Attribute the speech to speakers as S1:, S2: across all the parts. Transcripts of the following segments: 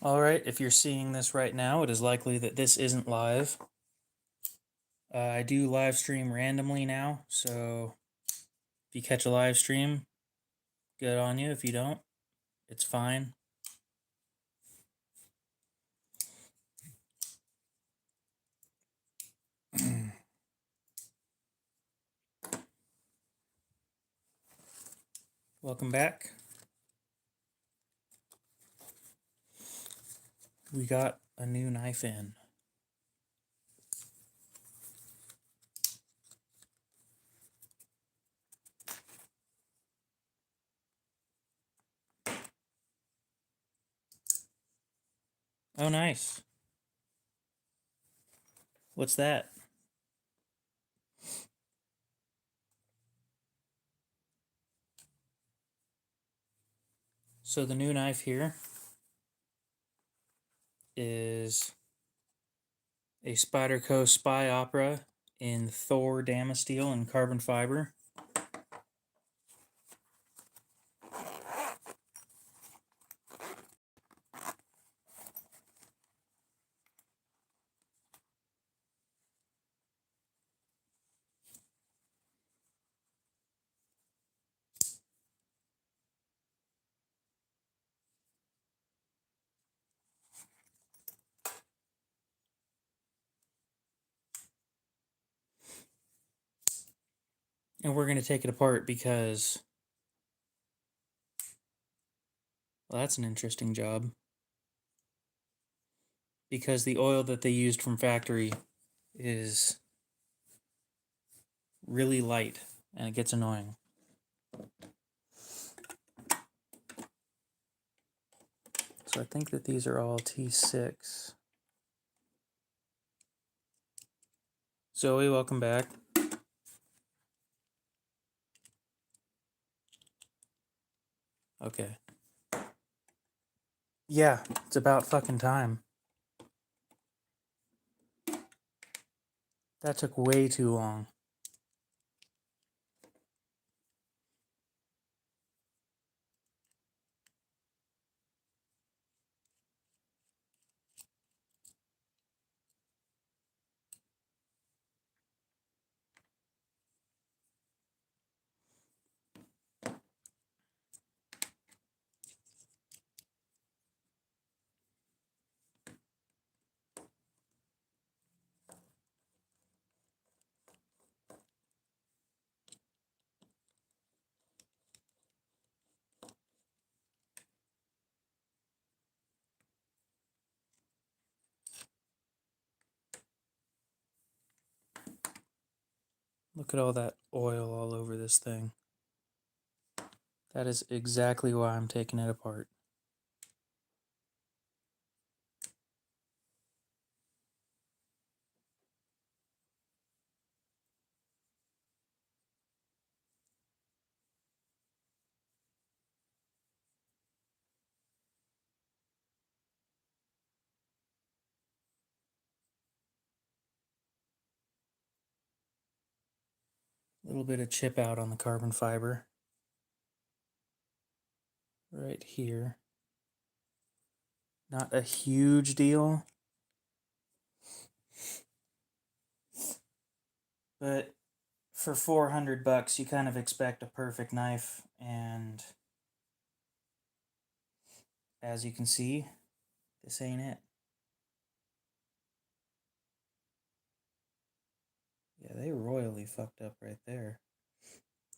S1: Alright, if you're seeing this right now, it is likely that this isn't live. I do live stream randomly now, so if you catch a live stream, good on you. If you don't, it's fine. Welcome back. We got a new knife in. Oh, nice. What's that? So the new knife here is a Spyderco Spy Opera in Thor Damasteel and carbon fiber. And we're going to take it apart because, well, that's an interesting job. Because the oil that they used from factory is really light and it gets annoying. So I think that these are all T6. Zoe, welcome back. Okay. Yeah, it's about fucking time. That took way too long. Look at all that oil all over this thing. That is exactly why I'm taking it apart. A little bit of chip out on the carbon fiber. Right here. Not a huge deal. But for $400, you kind of expect a perfect knife, and as you can see, this ain't it. Yeah, they royally fucked up right there.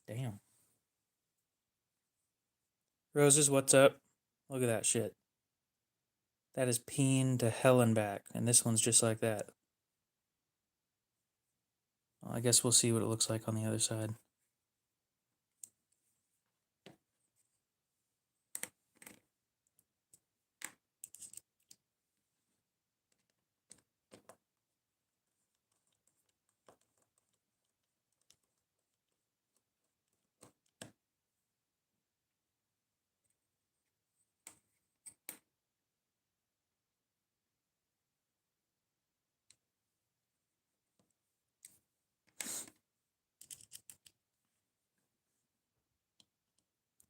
S1: Damn. Roses, what's up? Look at that shit. That is peen to hell and back, and this one's just like that. Well, I guess we'll see what it looks like on the other side.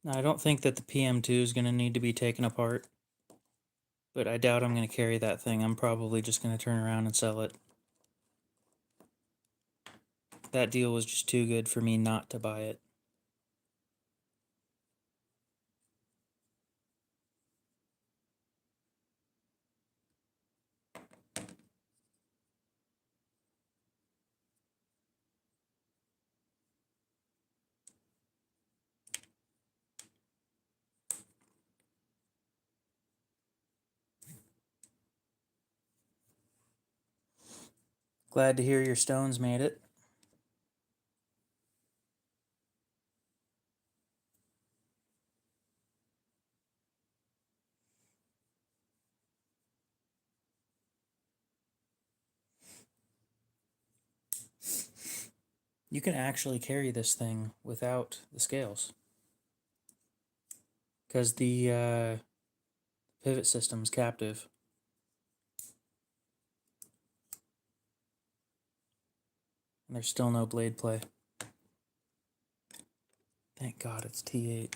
S1: Now, I don't think that the PM2 is going to need to be taken apart, But I doubt I'm going to carry that thing. I'm probably just going to turn around and sell it. That deal was just too good for me not to buy it. Glad to hear your stones made it. You can actually carry this thing without the scales. Because the pivot system's captive. And there's still no blade play. Thank God it's T8.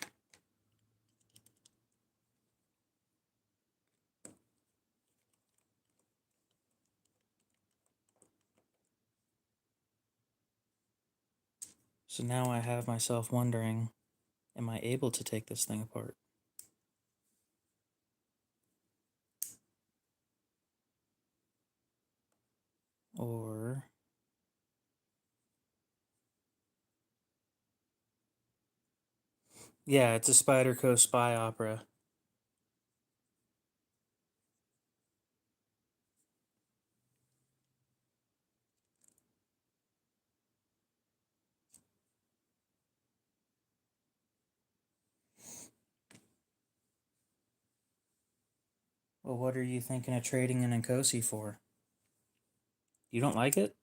S1: So now I have myself wondering, am I able to take this thing apart? Or... yeah, it's a Spyderco spy opera. Well, what are you thinking of trading an Nkosi for? You don't like it?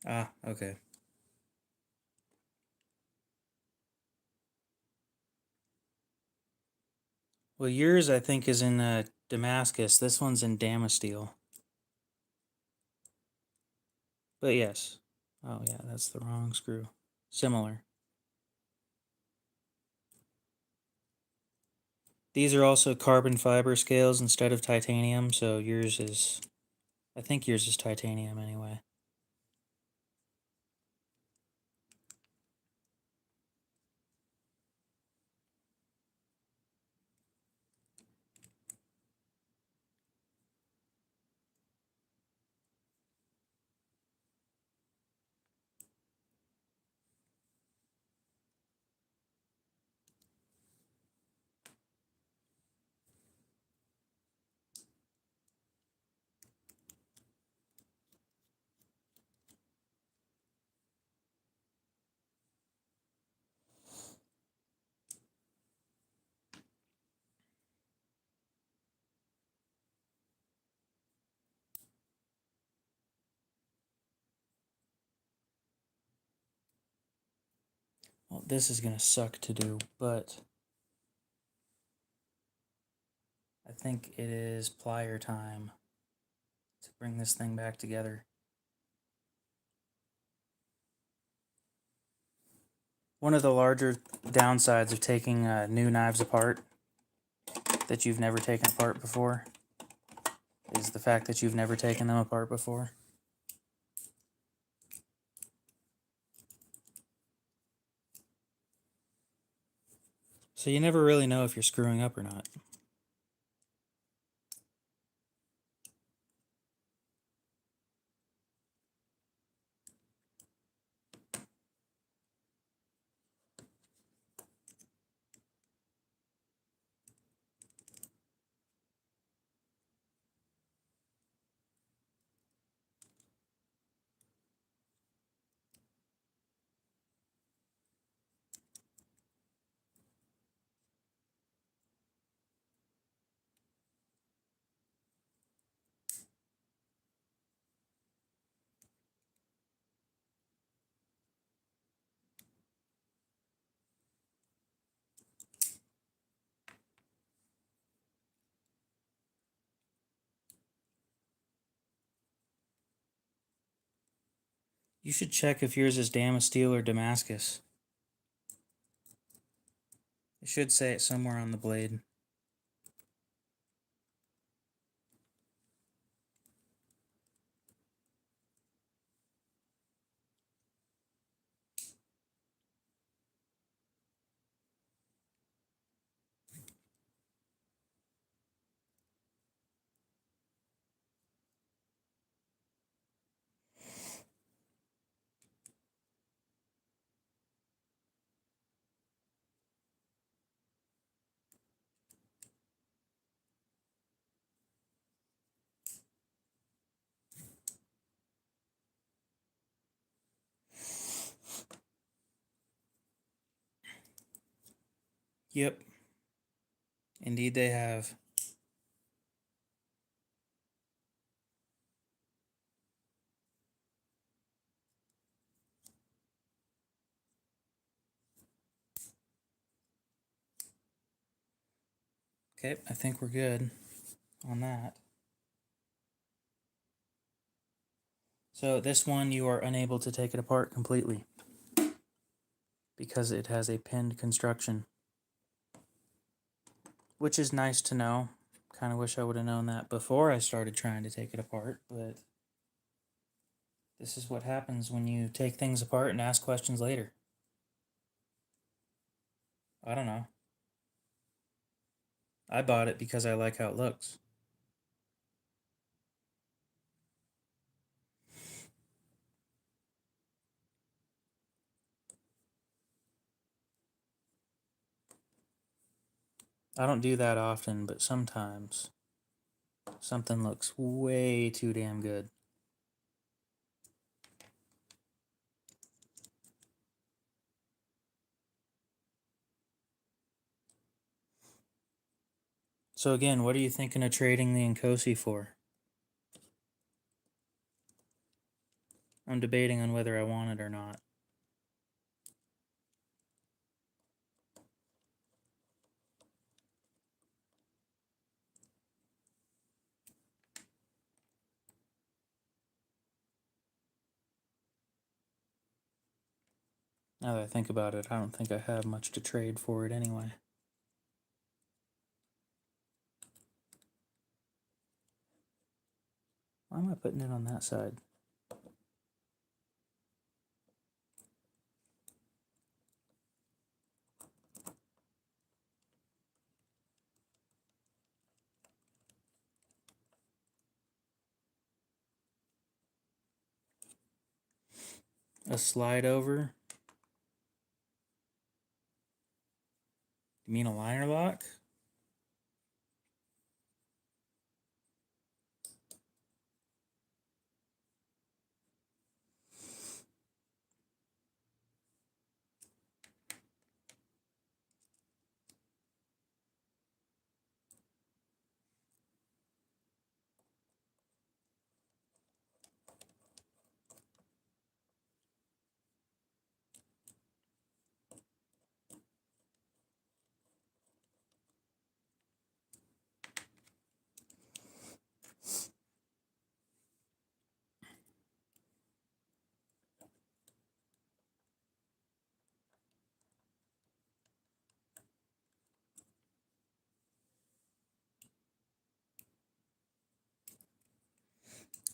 S1: Ah, okay. Well, yours, I think, is in Damascus. This one's in Damasteel. But yes. Oh, yeah, that's the wrong screw. Similar. These are also carbon fiber scales instead of titanium, so yours is... I think yours is titanium anyway. Well, this is going to suck to do, but... I think it is plier time to bring this thing back together. One of the larger downsides of taking new knives apart that you've never taken apart before is the fact that you've never taken them apart before. So you never really know if you're screwing up or not. You should check if yours is Damasteel or Damascus. It should say it somewhere on the blade. Yep. Indeed they have. Okay, I think we're good on that. So this one, you are unable to take it apart completely because it has a pinned construction, which is nice to know. Kind of wish I would have known that before I started trying to take it apart, but this is what happens when you take things apart and ask questions later. I don't know. I bought it because I like how it looks. I don't do that often, but sometimes something looks way too damn good. So again, what are you thinking of trading the Nkosi for? I'm debating on whether I want it or not. Now that I think about it, I don't think I have much to trade for it anyway. Why am I putting it on that side? A slide over? You mean a liner lock?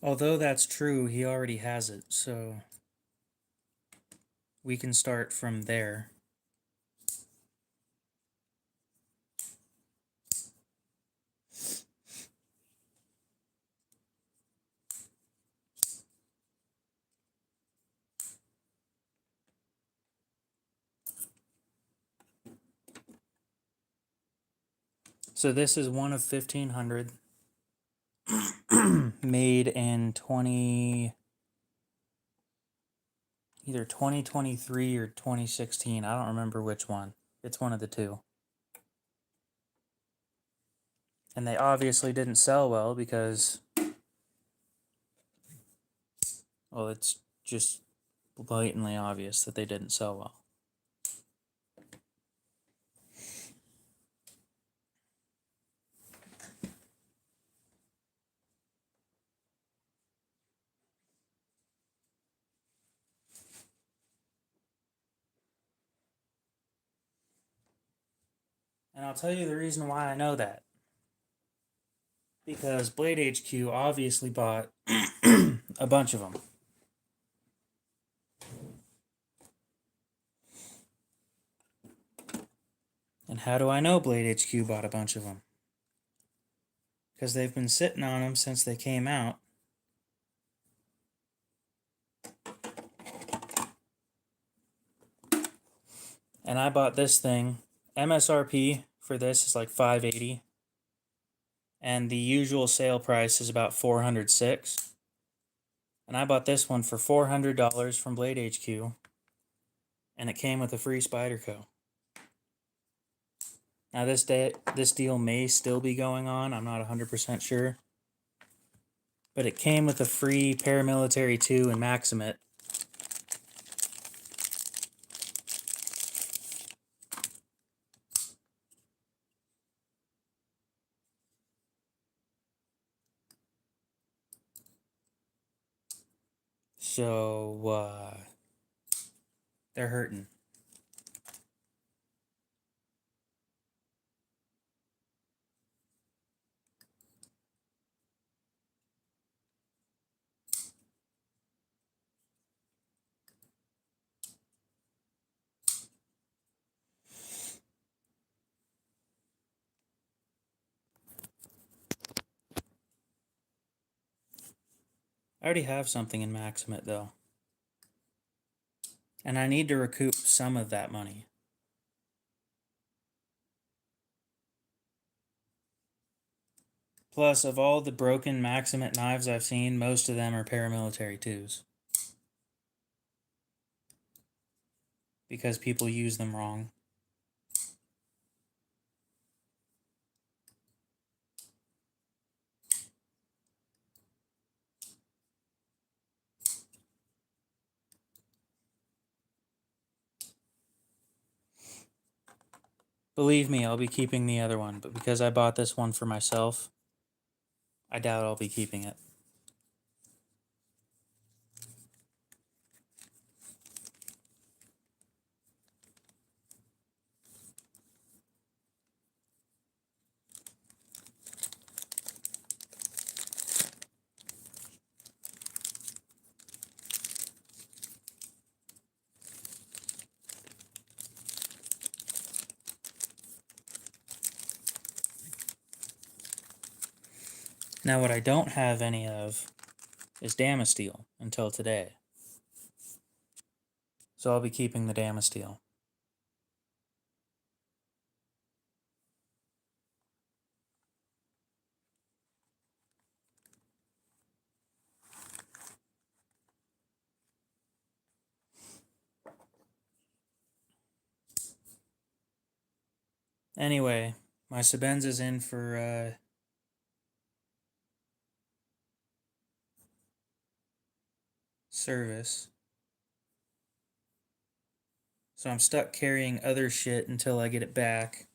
S1: Although that's true, he already has it, so we can start from there. So this is one of 1,500 made in either 2023 or 2016. I don't remember which one. It's one of the two. And they obviously didn't sell well because, well, it's just blatantly obvious that they didn't sell well. And I'll tell you the reason why I know that. Because Blade HQ obviously bought a bunch of them. And how do I know Blade HQ bought a bunch of them? Because they've been sitting on them since they came out. And I bought this thing. MSRP for this is like $580. And the usual sale price is about $406. And I bought this one for $400 from Blade HQ. And it came with a free Spyderco. Now this deal may still be going on. I'm not 100% sure. But it came with a free Paramilitary 2 and Maximate. So, they're hurting. I already have something in Maximate, though. And I need to recoup some of that money. Plus, of all the broken Maximate knives I've seen, most of them are Paramilitary 2s. Because people use them wrong. Believe me, I'll be keeping the other one, but because I bought this one for myself, I doubt I'll be keeping it. Now, what I don't have any of is Damasteel until today. So I'll be keeping the Damasteel. Anyway, my Sebenza's in for service. So I'm stuck carrying other shit until I get it back.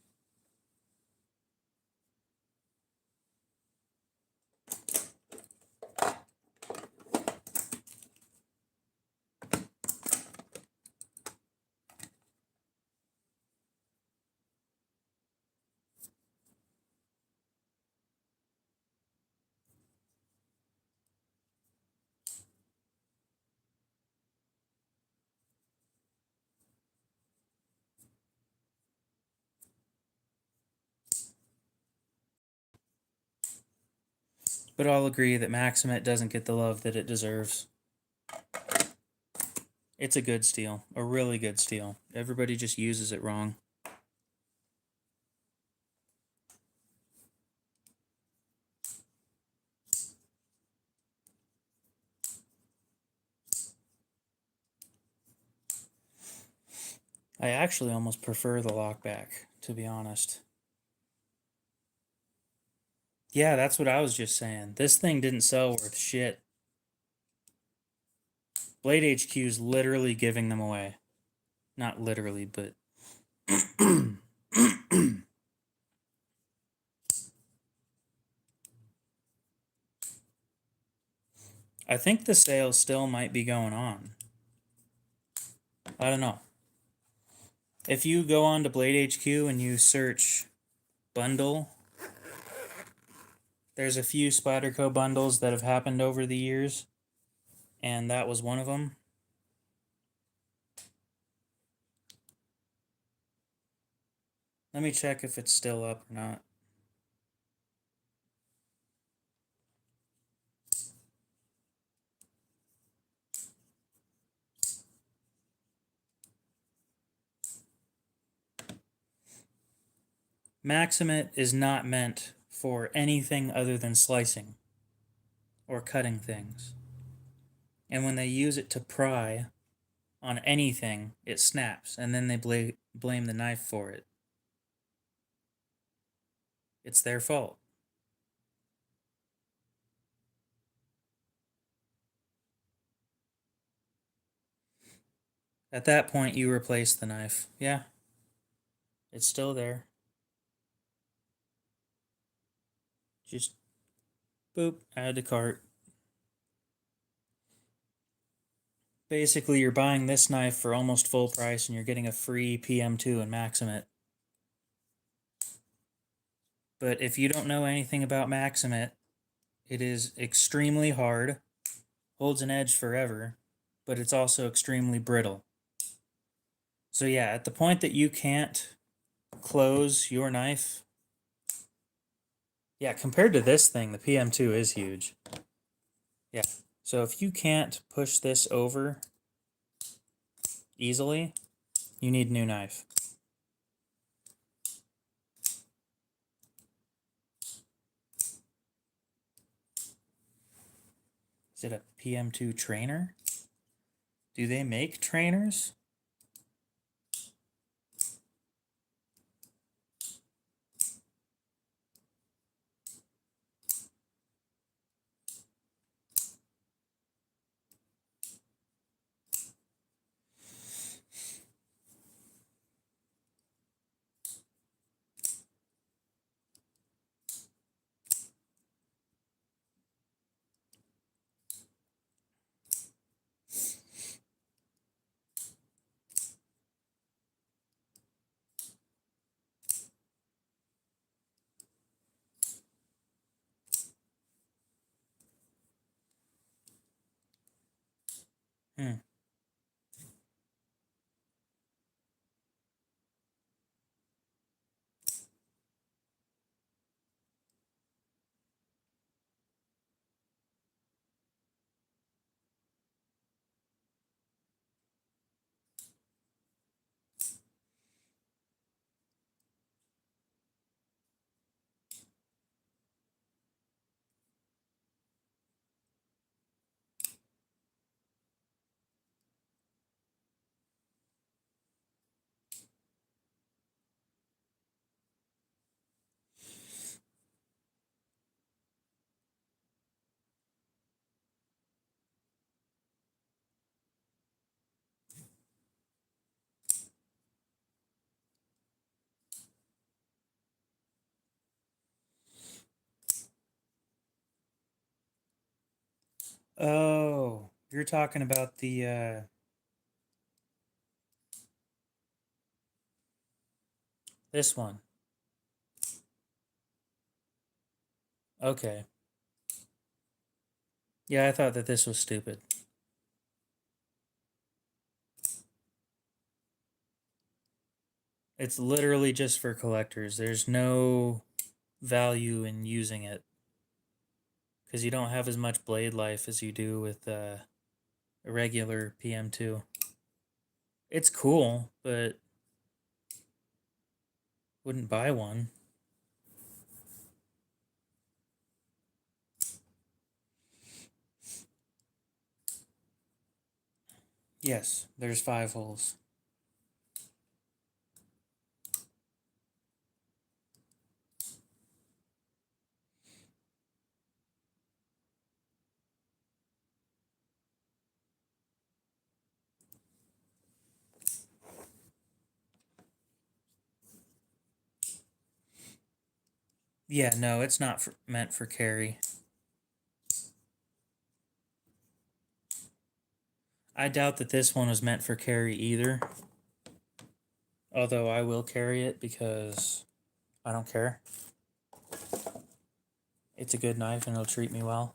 S1: But I'll agree that Maximate doesn't get the love that it deserves. It's a good steel, a really good steel. Everybody just uses it wrong. I actually almost prefer the lockback, to be honest. Yeah, that's what I was just saying. This thing didn't sell worth shit. Blade HQ is literally giving them away. Not literally, but... I think the sale still might be going on. I don't know. If you go on to Blade HQ and you search bundle. There's a few Spyderco bundles that have happened over the years, and that was one of them. Let me check if it's still up or not. Maximate is not meant for anything other than slicing or cutting things. And when they use it to pry on anything, it snaps, and then they blame the knife for it. It's their fault. At that point, you replace the knife. Yeah, it's still there. Just boop, add to cart. Basically, you're buying this knife for almost full price, and you're getting a free PM2 and Maximate. But if you don't know anything about Maximate, it is extremely hard, holds an edge forever, but it's also extremely brittle. So yeah, at the point that you can't close your knife, yeah, compared to this thing, the PM2 is huge. Yeah, so if you can't push this over easily, you need a new knife. Is it a PM2 trainer? Do they make trainers? Hmm. Oh, you're talking about the this one. Okay. Yeah, I thought that this was stupid. It's literally just for collectors. There's no value in using it because you don't have as much blade life as you do with a regular PM2. It's cool, but wouldn't buy one. Yes, there's 5 holes. Yeah, no, it's not meant for carry. I doubt that this one was meant for carry either. Although I will carry it because I don't care. It's a good knife and it'll treat me well.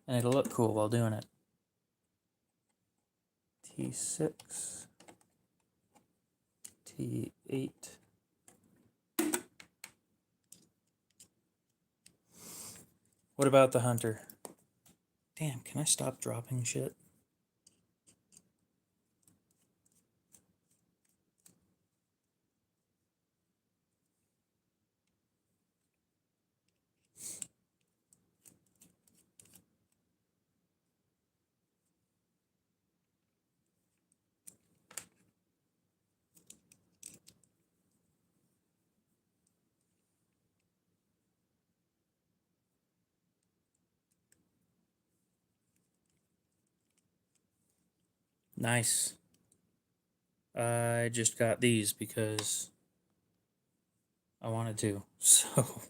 S1: And it'll look cool while doing it. T6. T8. What about the Hunter? Damn, can I stop dropping shit? Nice. I just got these because I wanted to, so...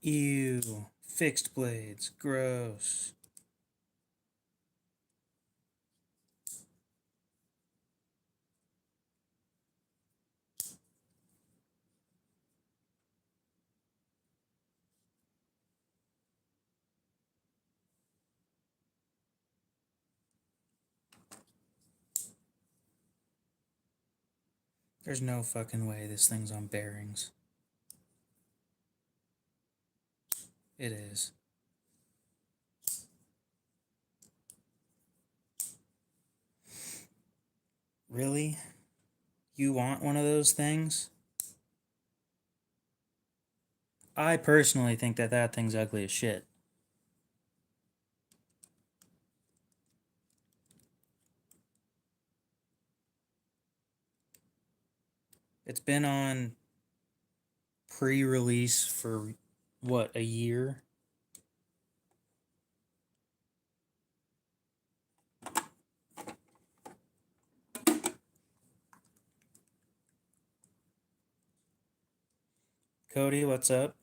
S1: Ew. Fixed blades. Gross. There's no fucking way this thing's on bearings. It is. Really? You want one of those things? I personally think that that thing's ugly as shit. It's been on pre-release for, what, a year? Cody, what's up?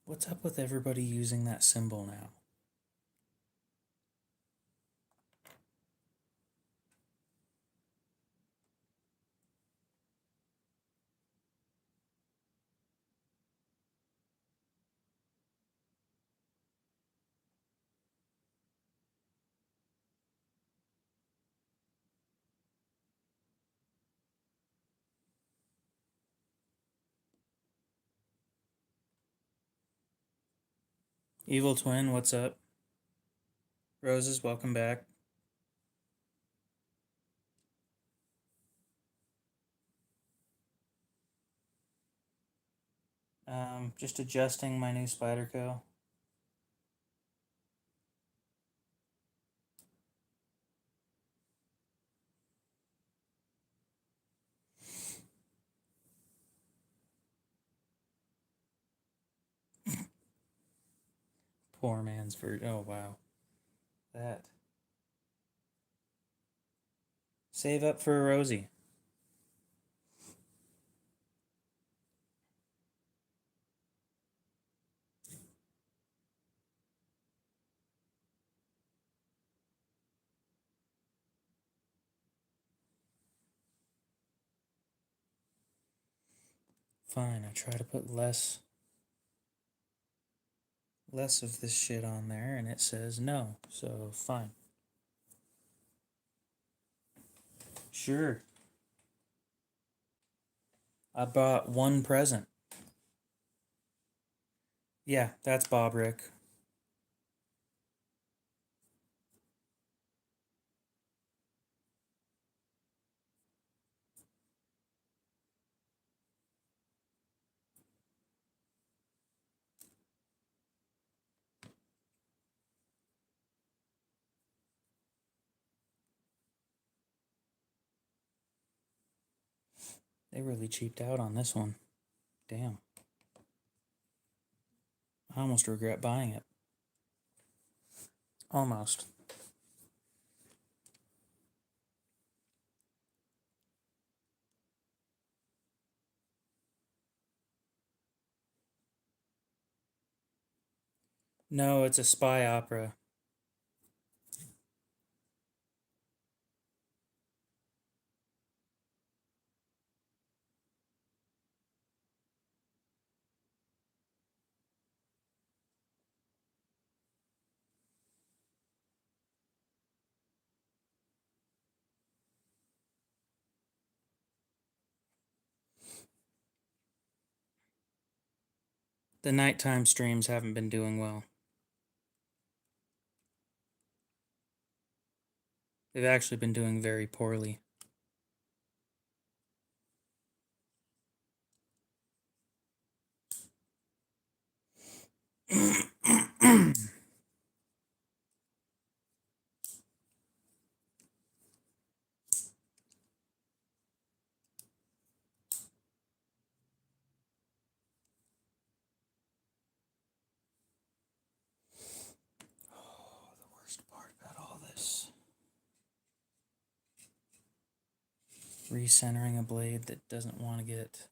S1: What's up with everybody using that symbol now? Evil Twin, what's up? Roses, welcome back. Just adjusting my new Spyderco. Poor man's version. Oh, wow. That. Save up for a Rosie. Fine, I try to put less of this shit on there, and it says no, so fine. Sure. I bought one present. Yeah, that's Bob Rick. They really cheaped out on this one. Damn. I almost regret buying it. Almost. No, it's a spy opera. The nighttime streams haven't been doing well. They've actually been doing very poorly. The worst part about all this. Recentering a blade that doesn't want to get...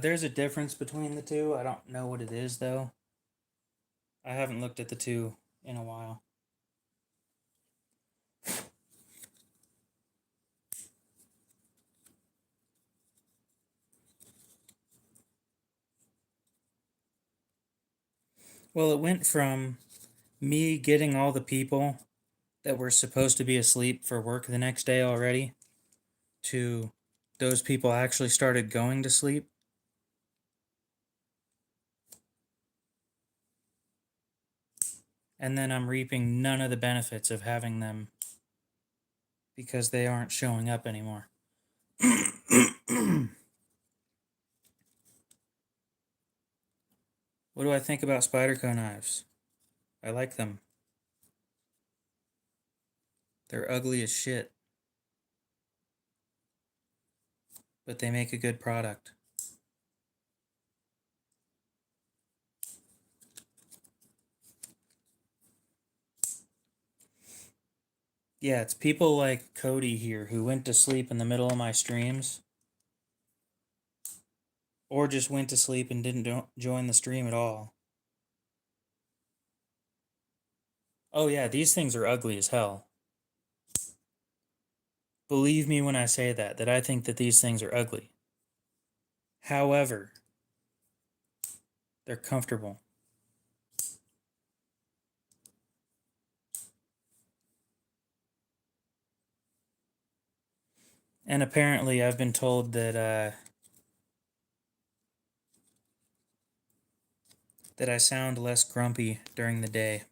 S1: there's a difference between the two. I don't know what it is, though. I haven't looked at the two in a while. Well, it went from me getting all the people that were supposed to be asleep for work the next day already to those people actually started going to sleep. And then I'm reaping none of the benefits of having them because they aren't showing up anymore. What do I think about Spyderco knives? I like them. They're ugly as shit. But they make a good product. Yeah, it's people like Cody here who went to sleep in the middle of my streams. Or just went to sleep and didn't join the stream at all. Oh yeah, these things are ugly as hell. Believe me when I say that I think that these things are ugly. However, they're comfortable. And apparently I've been told that that I sound less grumpy during the day.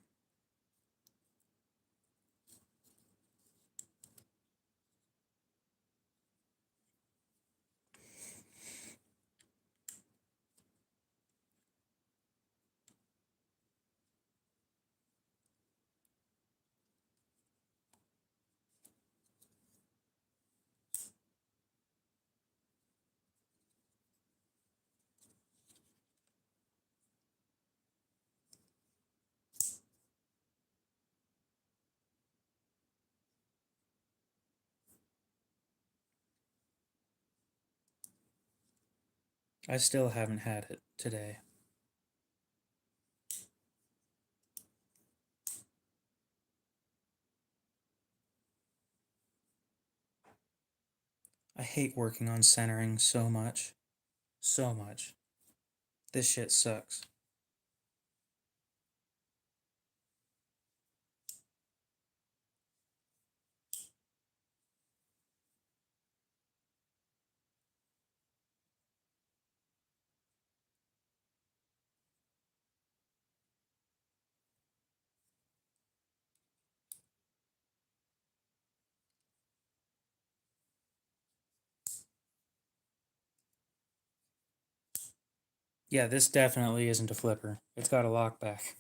S1: I still haven't had it today. I hate working on centering so much. So much. This shit sucks. Yeah, this definitely isn't a flipper. It's got a lockback.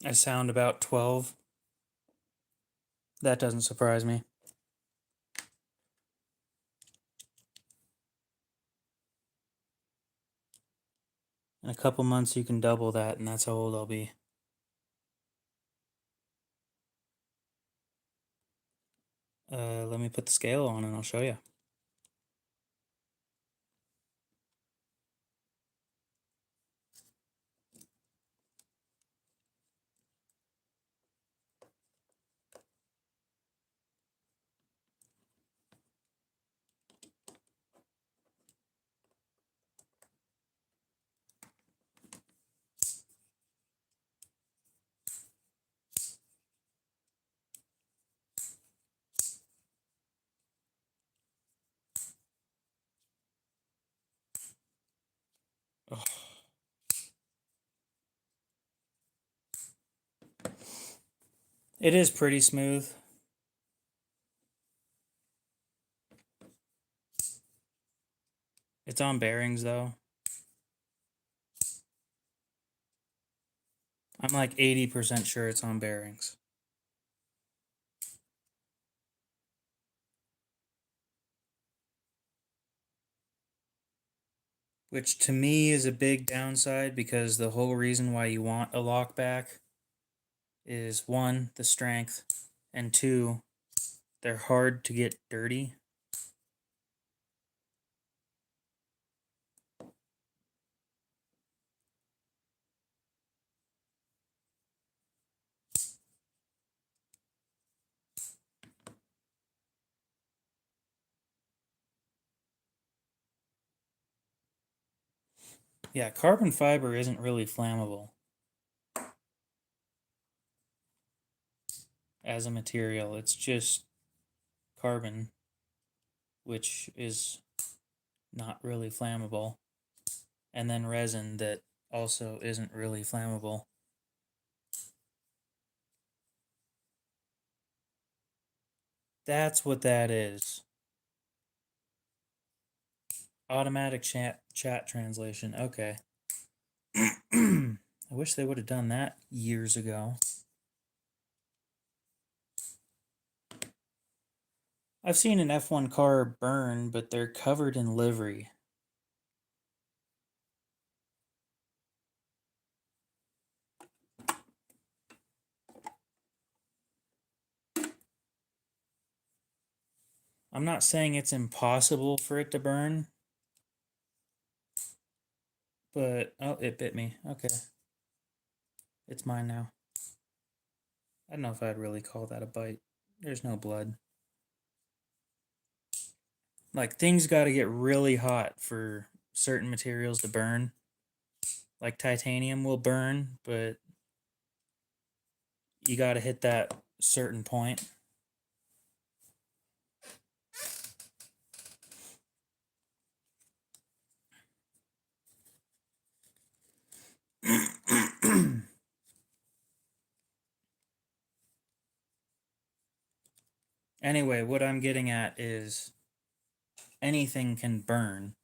S1: I sound about 12. That doesn't surprise me. In a couple months, you can double that, and that's how old I'll be. Let me put the scale on and I'll show you. Oh. It is pretty smooth. It's on bearings though. I'm like 80% sure it's on bearings. Which to me is a big downside because the whole reason why you want a lockback is one, the strength, and two, they're hard to get dirty. Yeah, carbon fiber isn't really flammable as a material. It's just carbon, which is not really flammable, and then resin that also isn't really flammable. That's what that is. Automatic chat translation. Okay. I wish they would have done that years ago. I've seen an F1 car burn, but they're covered in livery. I'm not saying it's impossible for it to burn, but oh, it bit me. Okay. It's mine now. I don't know if I'd really call that a bite. There's no blood. Like, things got to get really hot for certain materials to burn. Like, titanium will burn, but you got to hit that certain point. Anyway, what I'm getting at is anything can burn.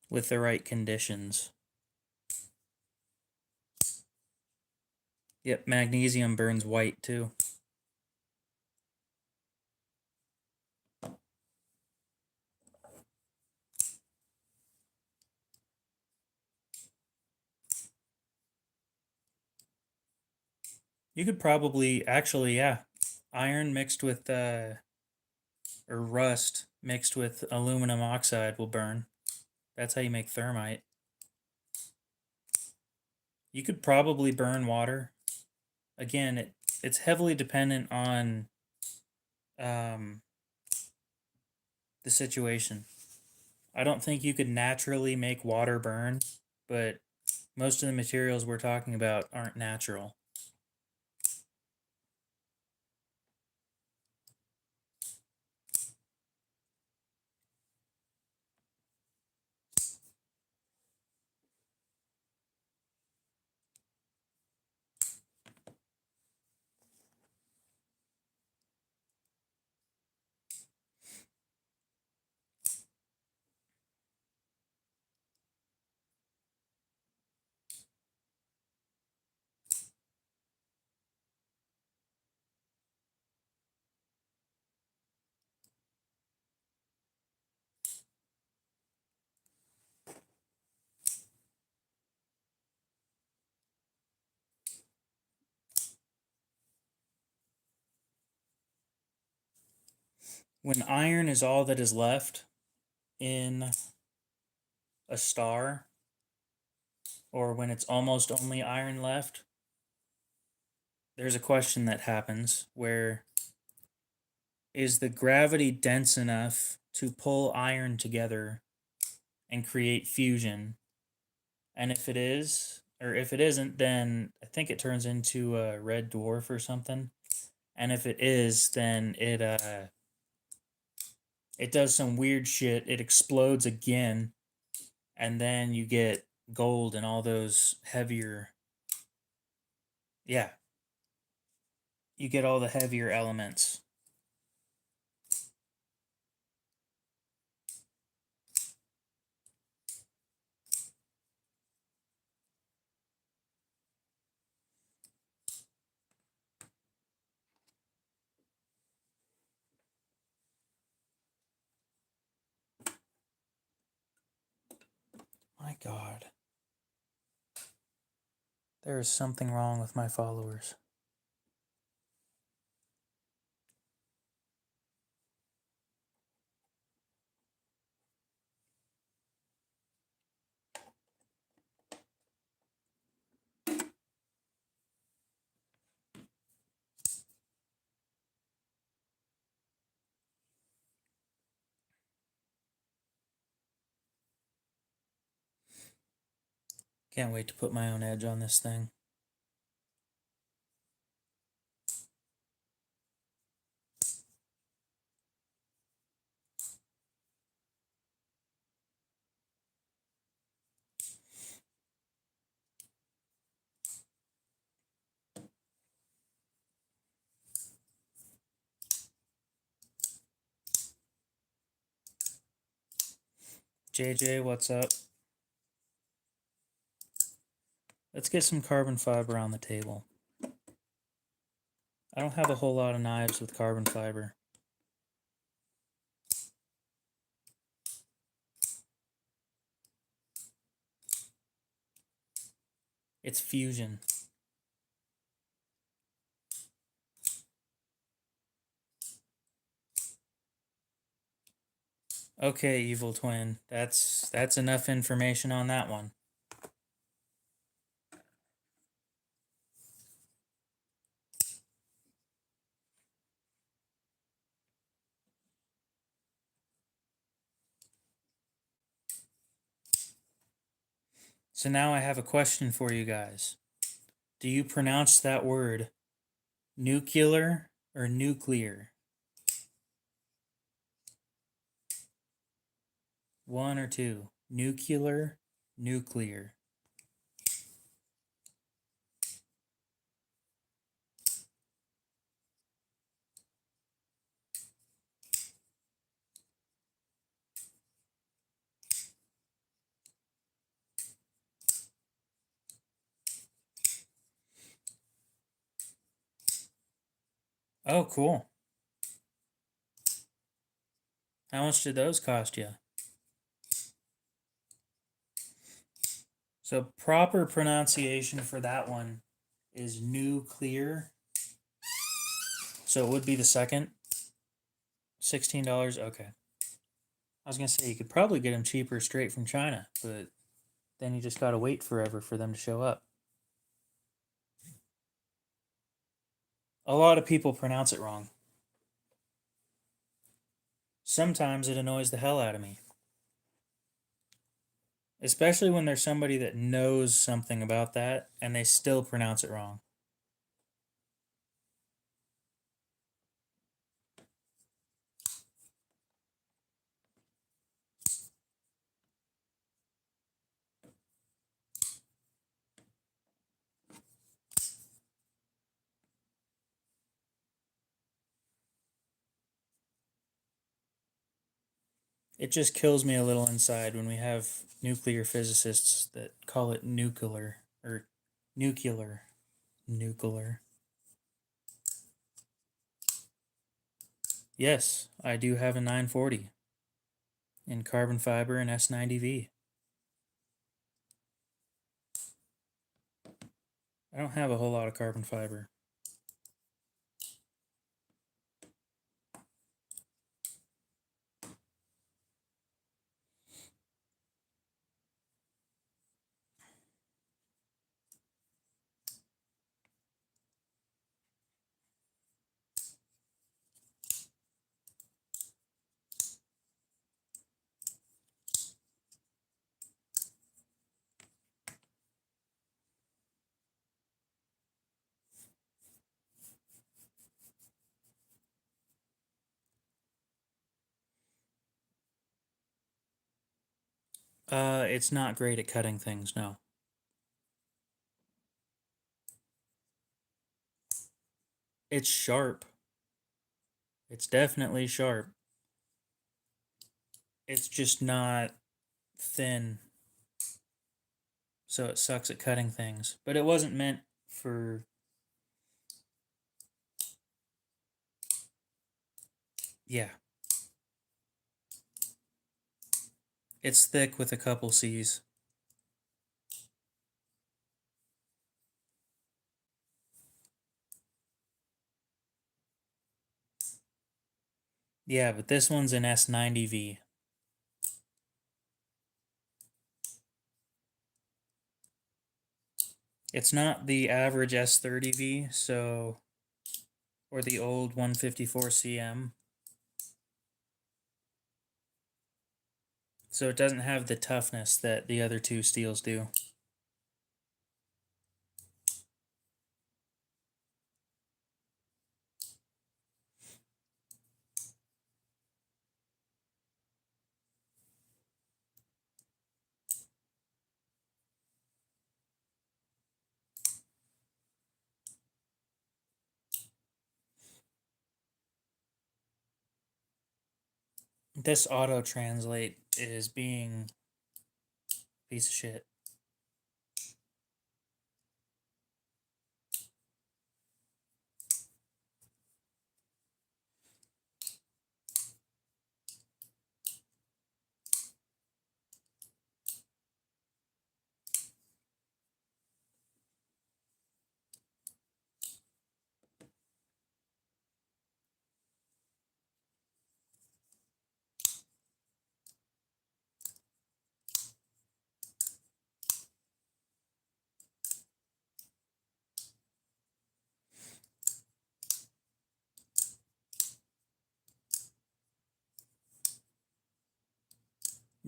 S1: With the right conditions. Yep, magnesium burns white too. You could probably, actually, yeah, iron mixed with, or rust mixed with aluminum oxide will burn. That's how you make thermite. You could probably burn water. Again, it's heavily dependent on the situation. I don't think you could naturally make water burn, but most of the materials we're talking about aren't natural. When iron is all that is left in a star, or when it's almost only iron left, there's a question that happens where is the gravity dense enough to pull iron together and create fusion? And if it is, or if it isn't, then I think it turns into a red dwarf or something. And if it is, then it does some weird shit. It explodes again, and then you get gold and all those heavier. Yeah, you get all the heavier elements. My God. There is something wrong with my followers. Can't wait to put my own edge on this thing. JJ, what's up? Let's get some carbon fiber on the table. I don't have a whole lot of knives with carbon fiber. It's fusion. Okay, evil twin. That's enough information on that one. So now I have a question for you guys. Do you pronounce that word nuclear or nuclear? One or two. Nuclear, nuclear. Oh, cool. How much did those cost you? So proper pronunciation for that one is nuclear. So it would be the second. $16. Okay. I was gonna say you could probably get them cheaper straight from China, but then you just gotta wait forever for them to show up. A lot of people pronounce it wrong. Sometimes it annoys the hell out of me. Especially when there's somebody that knows something about that and they still pronounce it wrong. It just kills me a little inside when we have nuclear physicists that call it nuclear or nuclear. Nuclear. Yes, I do have a 940 in carbon fiber and S90V. I don't have a whole lot of carbon fiber. It's not great at cutting things, no. It's sharp. It's definitely sharp. It's just not thin, so it sucks at cutting things. But it wasn't meant for... Yeah. It's thick with a couple C's. Yeah, but this one's an S90V. It's not the average S30V, so... or the old 154CM. So it doesn't have the toughness that the other two steels do. This auto translate is being a piece of shit.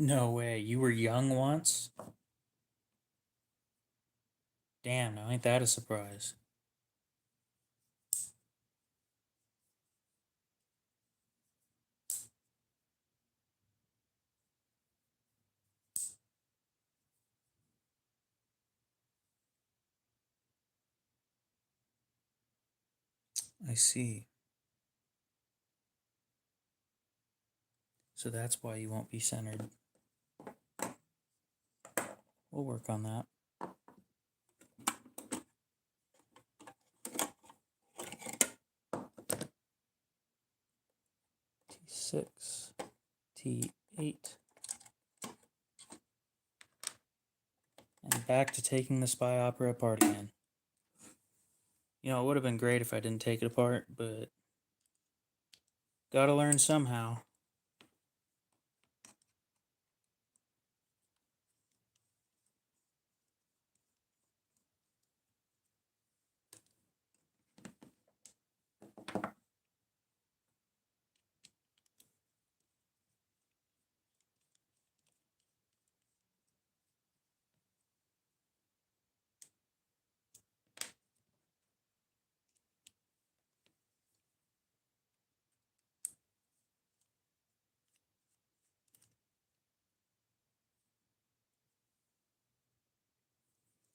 S1: No way, you were young once? Damn, now ain't that a surprise? I see. So that's why you won't be centered. We'll work on that. T6, T8. And back to taking the Spy Opera apart again. You know, it would have been great if I didn't take it apart, but gotta learn somehow.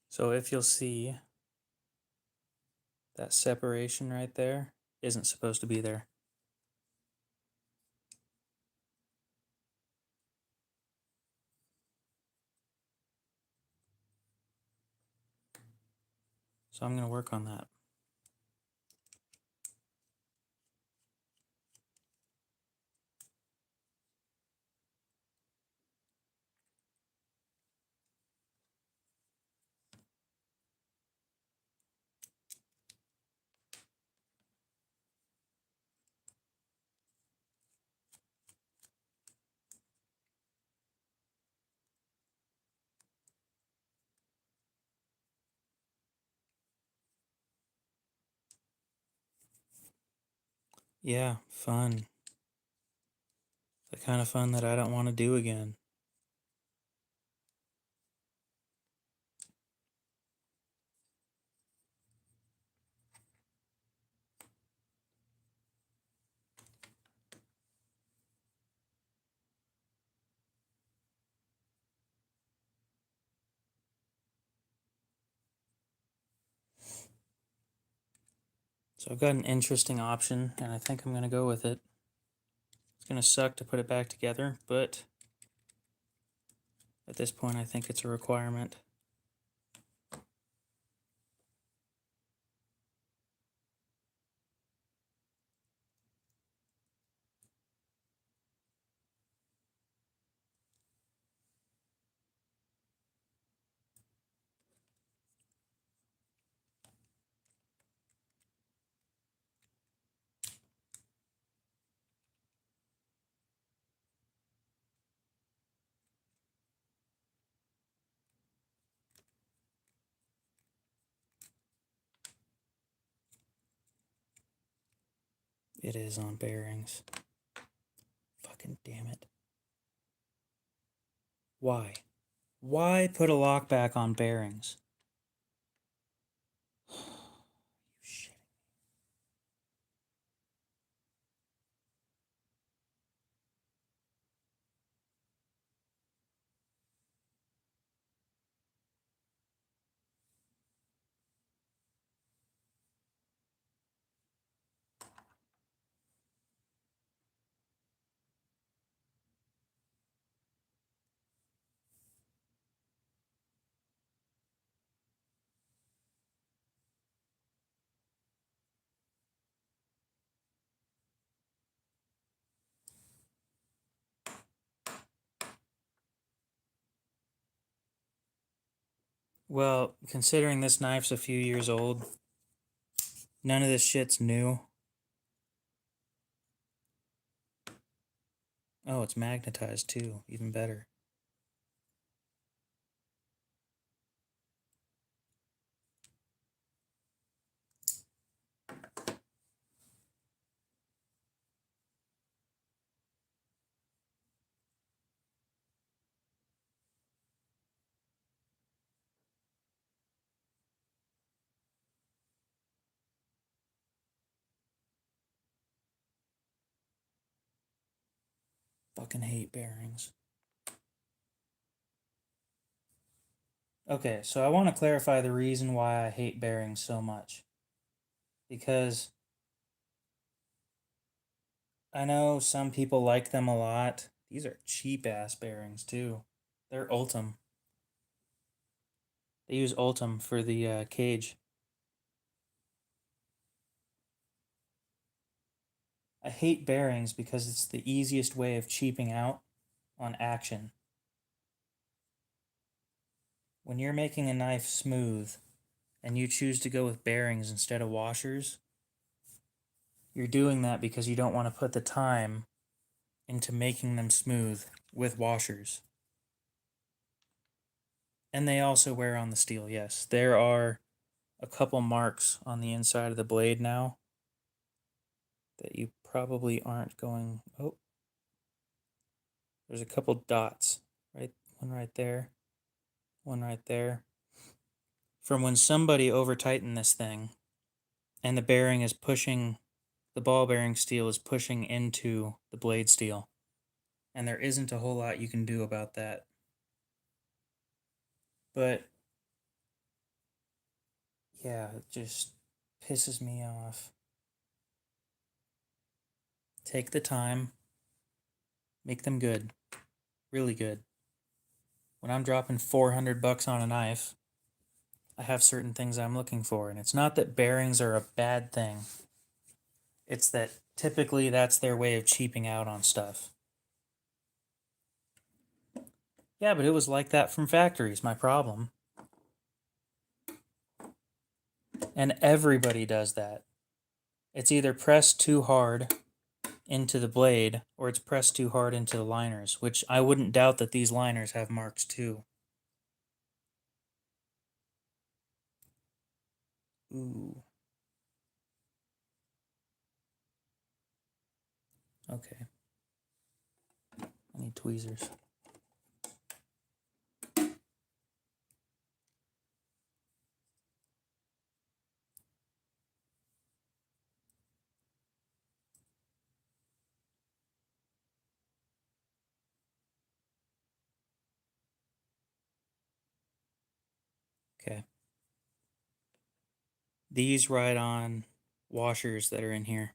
S1: So if you'll see, that separation right there isn't supposed to be there. So I'm going to work on that. Yeah, fun. The kind of fun that I don't want to do again. So I've got an interesting option, and I think I'm going to go with it. It's going to suck to put it back together, but at this point I think it's a requirement. It is on bearings. Fucking damn it. Why? Why put a lock back on bearings? You shit. Well, considering this knife's a few years old, none of this shit's new. Oh, it's magnetized too. Even better. Fucking hate bearings. Okay, so I want to clarify the reason why I hate bearings so much. Because I know some people like them a lot. These are cheap ass bearings too. They're Ultem. They use Ultem for the cage. I hate bearings because it's the easiest way of cheaping out on action. When you're making a knife smooth and you choose to go with bearings instead of washers, you're doing that because you don't want to put the time into making them smooth with washers. And they also wear on the steel, yes. There are a couple marks on the inside of the blade now that you probably aren't going... Oh, there's a couple dots, right? One right there, one right there. From when somebody over-tightened this thing and the bearing is pushing, the ball bearing steel is pushing into the blade steel. And there isn't a whole lot you can do about that. But yeah, it just pisses me off. Take the time, make them good, really good. When I'm dropping $400 on a knife, I have certain things I'm looking for, and it's not that bearings are a bad thing. It's that typically that's their way of cheaping out on stuff. Yeah, but it was like that from factories, my problem. And everybody does that. It's either pressed too hard into the blade or it's pressed too hard into the liners, which I wouldn't doubt that these liners have marks too. Ooh. Okay. I need tweezers. Okay. These ride on washers that are in here.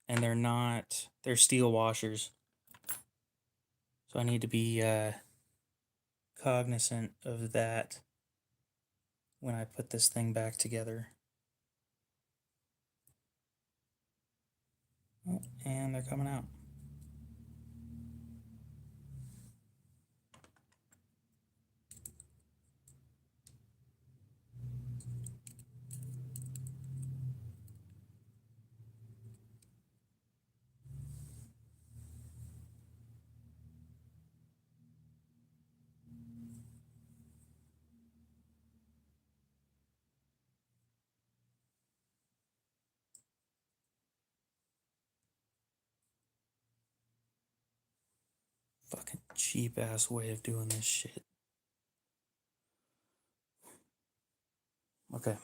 S1: And they're steel washers. So I need to be cognizant of that when I put this thing back together. Oh, and they're coming out. Fucking cheap ass way of doing this shit. Okay.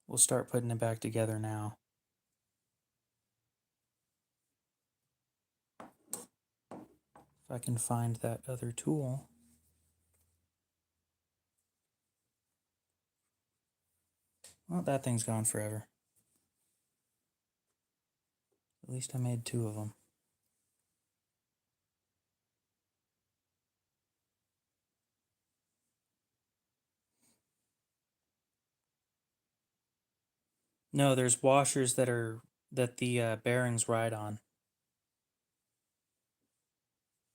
S1: We'll start putting it back together now. If I can find that other tool. Well, that thing's gone forever. At least I made 2 of them. No, there's washers that the bearings ride on.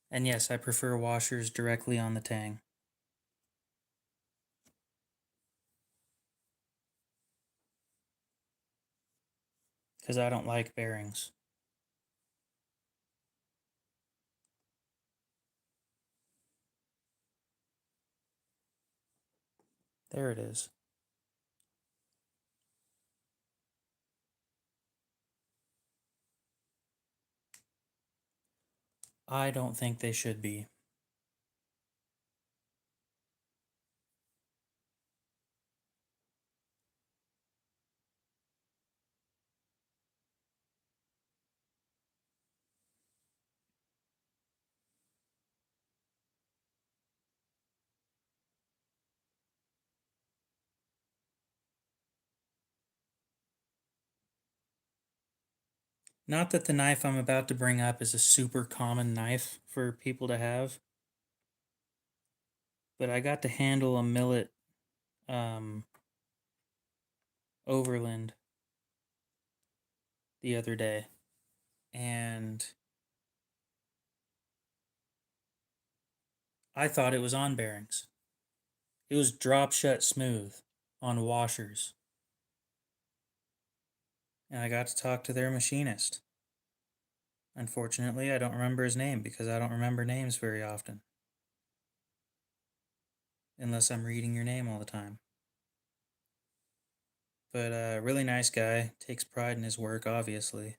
S1: And yes, I prefer washers directly on the tang. Because I don't like bearings. There it is. I don't think they should be. Not that the knife I'm about to bring up is a super common knife for people to have, but I got to handle a Millet Overland the other day, and I thought it was on bearings. It was drop shut smooth on washers. And I got to talk to their machinist. Unfortunately, I don't remember his name because I don't remember names very often. Unless I'm reading your name all the time. But really nice guy, takes pride in his work, obviously.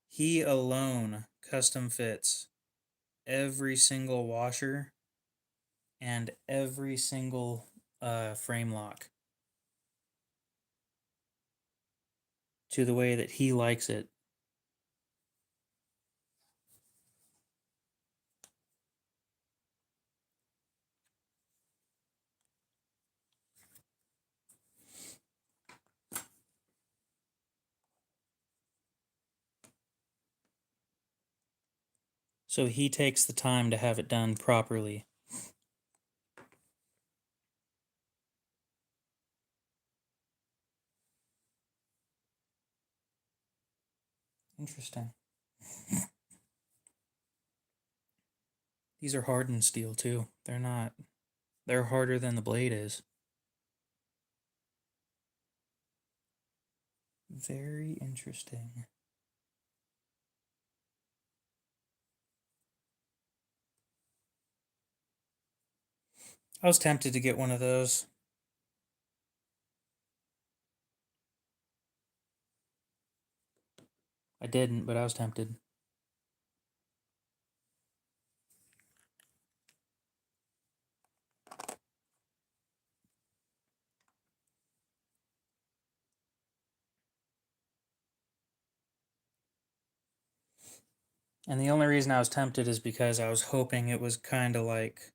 S1: He alone custom fits every single washer and every single frame lock to the way that he likes it. So he takes the time to have it done properly. Interesting. These are hardened steel too. They're harder than the blade is. Very interesting. I was tempted to get one of those. I didn't, but I was tempted. And the only reason I was tempted is because I was hoping it was kind of like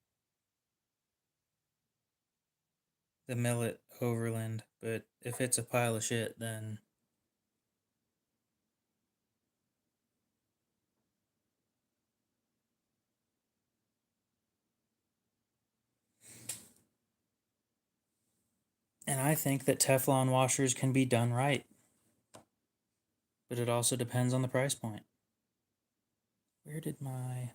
S1: the Millet Overland, but if it's a pile of shit, then and I think that Teflon washers can be done right, but it also depends on the price point. Where did my...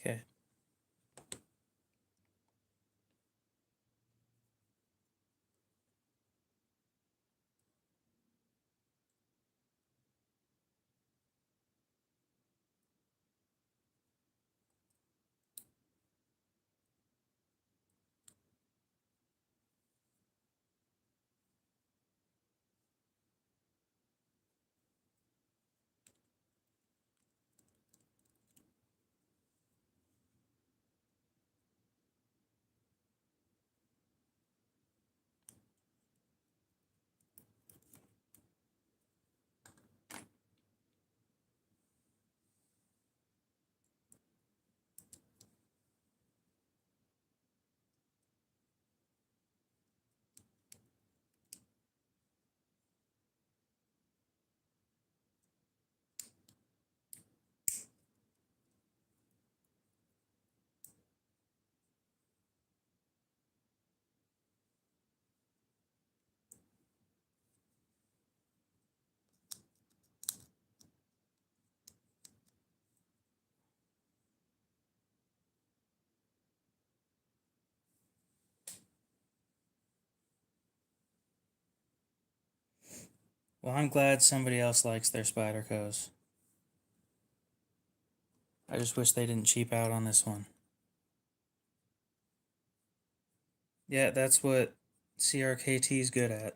S1: Okay. Well, I'm glad somebody else likes their Spyderco's. I just wish they didn't cheap out on this one. Yeah, that's what CRKT's good at.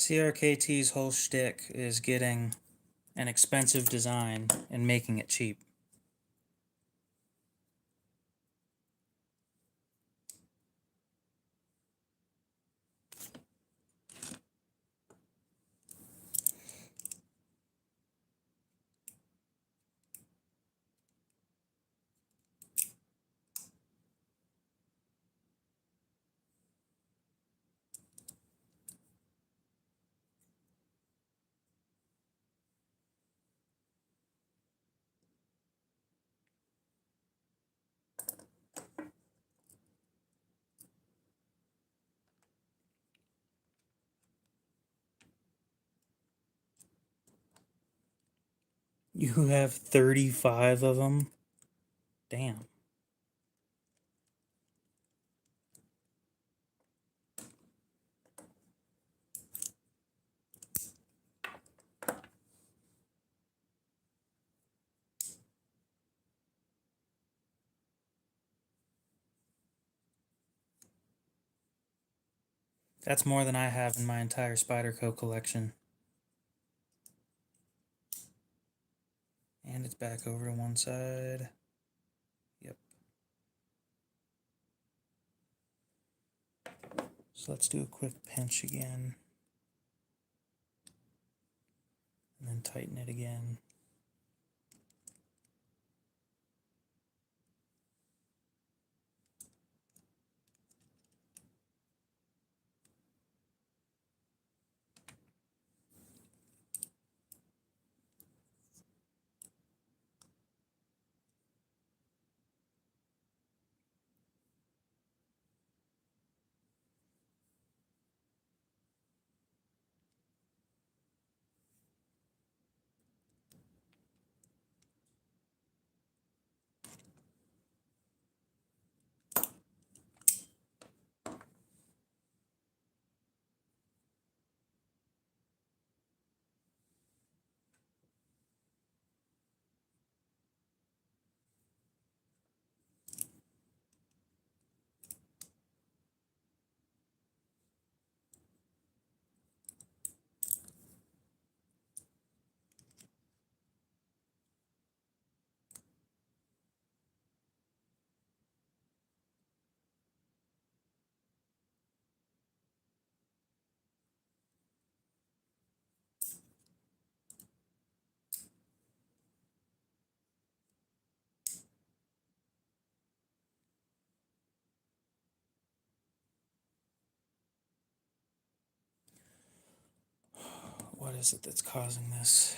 S1: CRKT's whole shtick is getting an expensive design and making it cheap. You have 35 of them? Damn. That's more than I have in my entire Spyderco collection. And it's back over to one side. Yep. So let's do a quick pinch again. And then tighten it again. What is it that's causing this?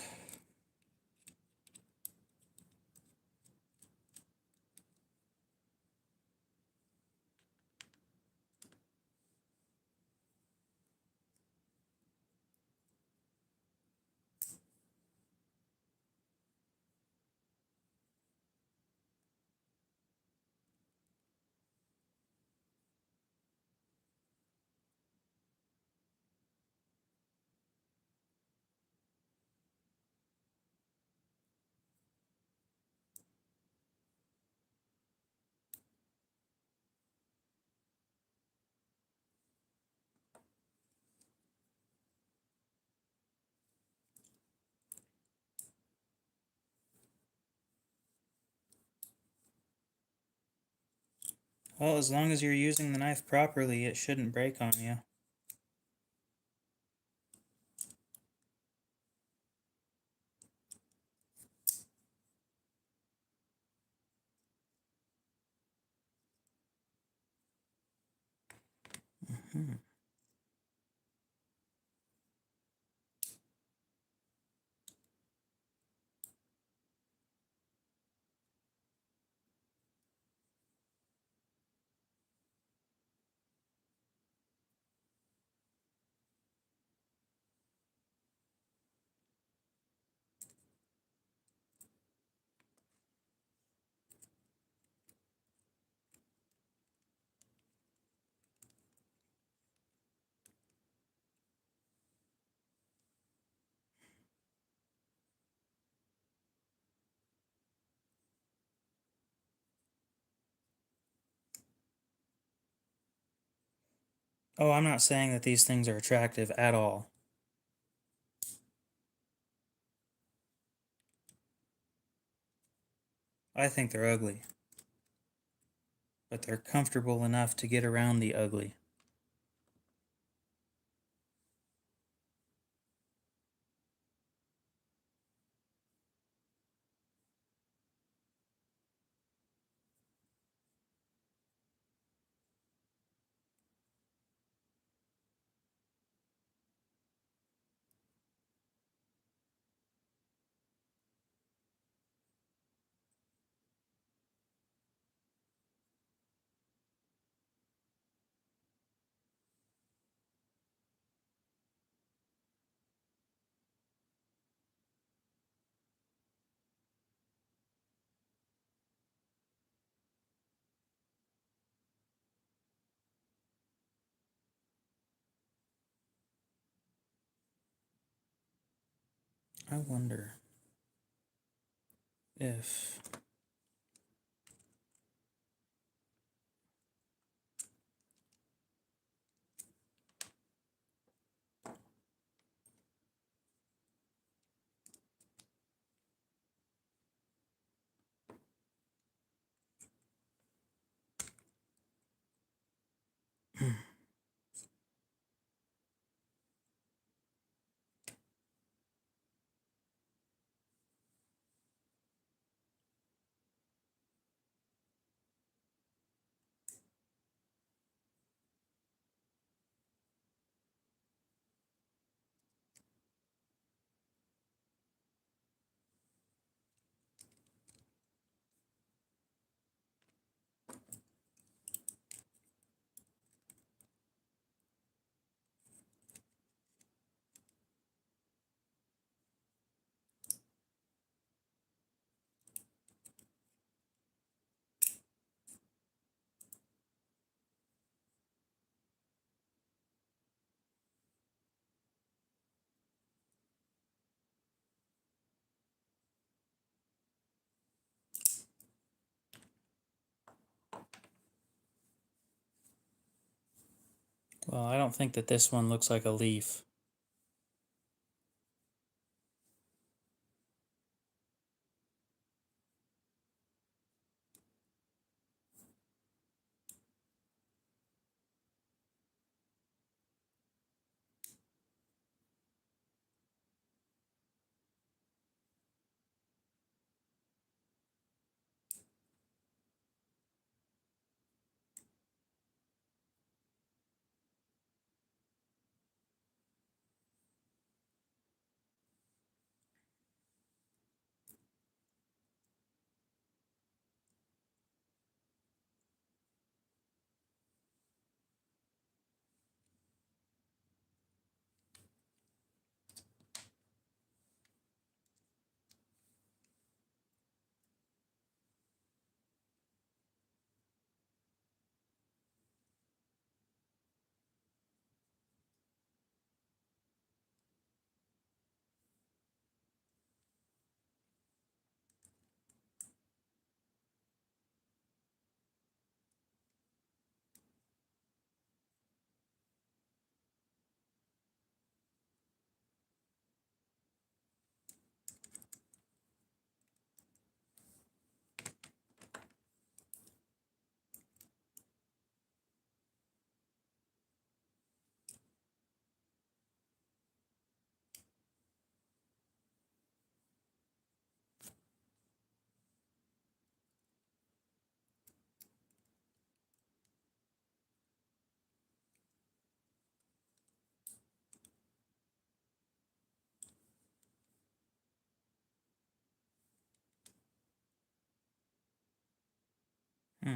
S1: Well, as long as you're using the knife properly, it shouldn't break on you. Hmm. Oh, I'm not saying that these things are attractive at all. I think they're ugly. But they're comfortable enough to get around the ugly. I wonder if Well, I don't think that this one looks like a leaf. Hmm.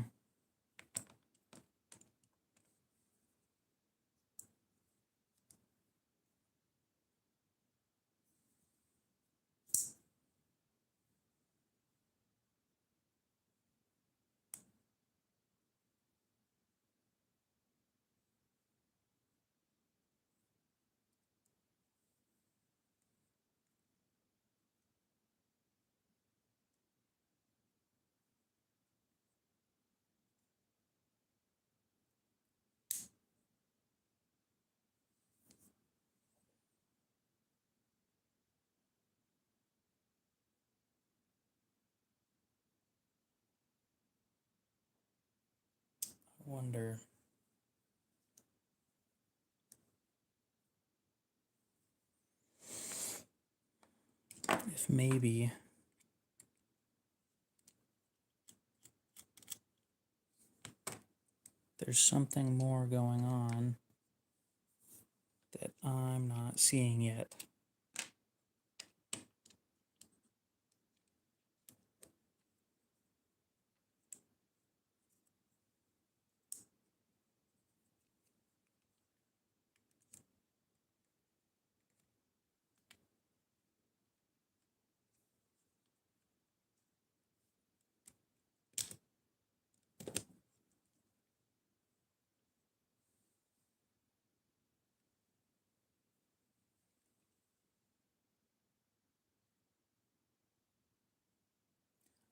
S1: I wonder. If maybe there's something more going on that I'm not seeing yet.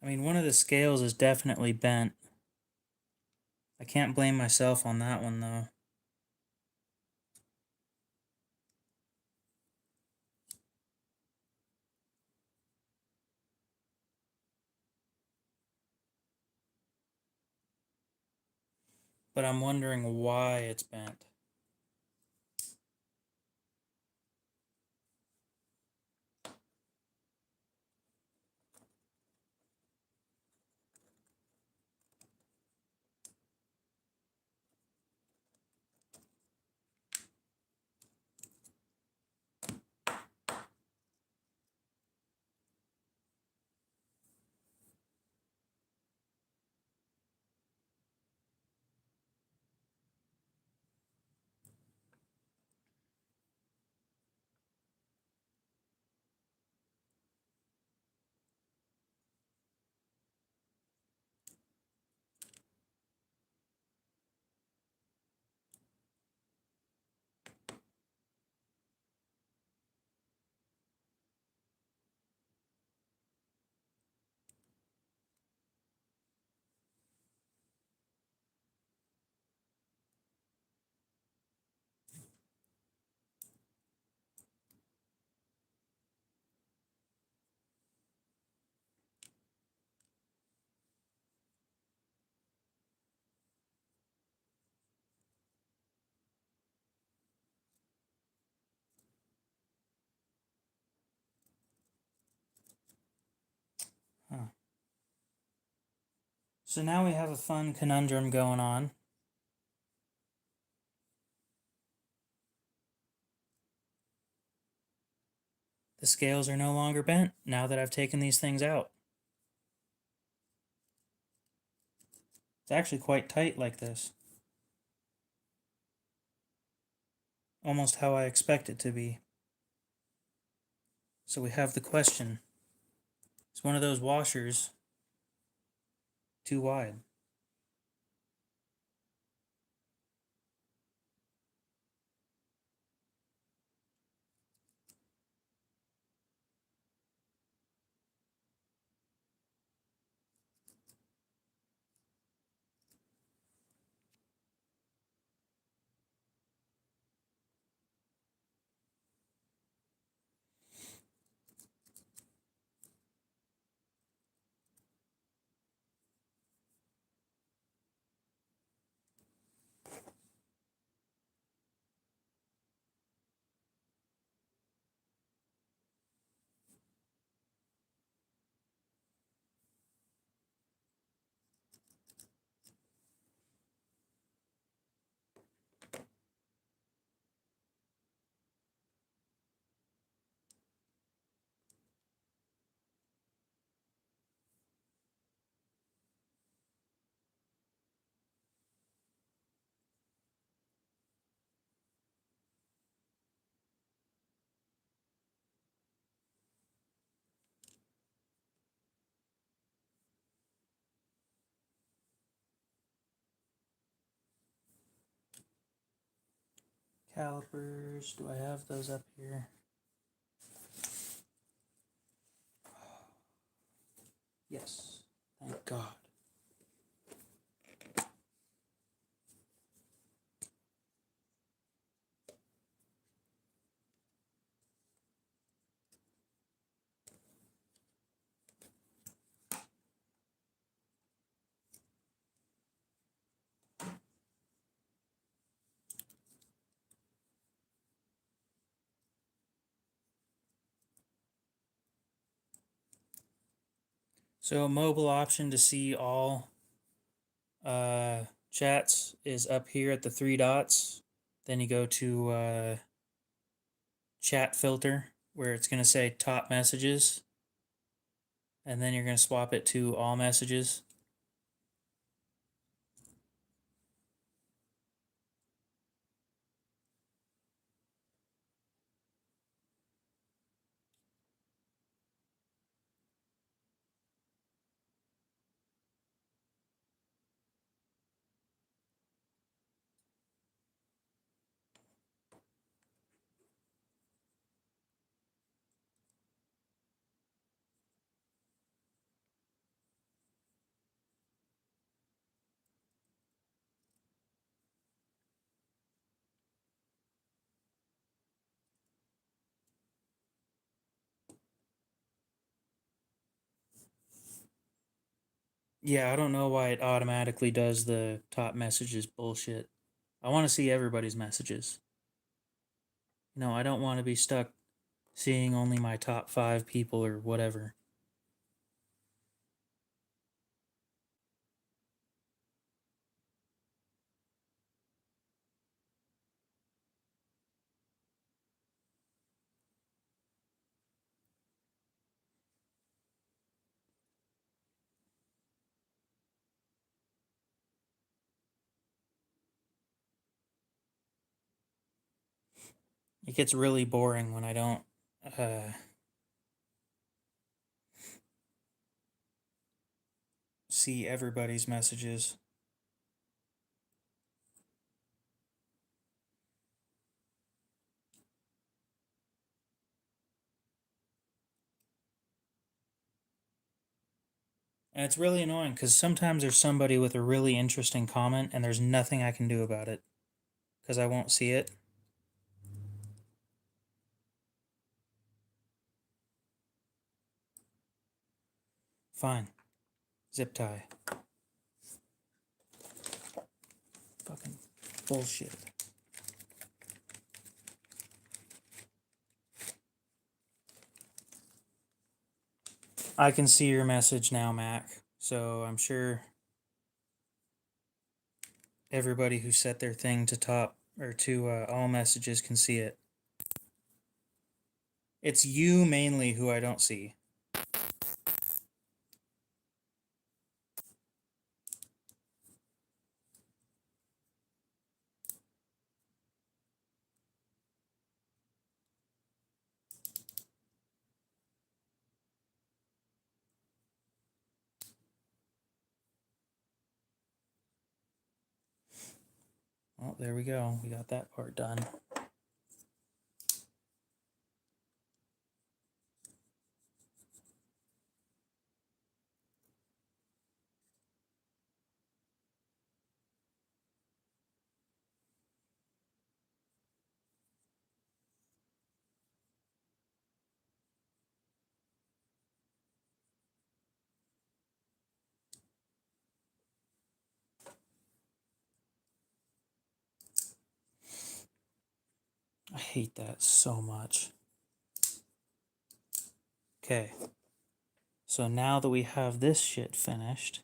S1: I mean, one of the scales is definitely bent. I can't blame myself on that one, though. But I'm wondering why it's bent. So now we have a fun conundrum going on. The scales are no longer bent now that I've taken these things out. It's actually quite tight like this. Almost how I expect it to be. So we have the question. Is one of those washers too wide? Calipers, do I have those up here? Yes, thank God. So a mobile option to see all chats is up here at the three dots. Then you go to chat filter where it's going to say top messages. And then you're going to swap it to all messages. Yeah, I don't know why it automatically does the top messages bullshit. I want to see everybody's messages. I don't want to be stuck seeing only my top 5 people or whatever. It gets really boring when I don't see everybody's messages. And it's really annoying because sometimes there's somebody with a really interesting comment and there's nothing I can do about it because I won't see it. Fine. Zip tie. Fucking bullshit. I can see your message now, Mac. So I'm sure everybody who set their thing to top or to all messages can see it. It's you mainly who I don't see. Well, there we go. We got that part done. I hate that so much. Okay. So now that we have this shit finished,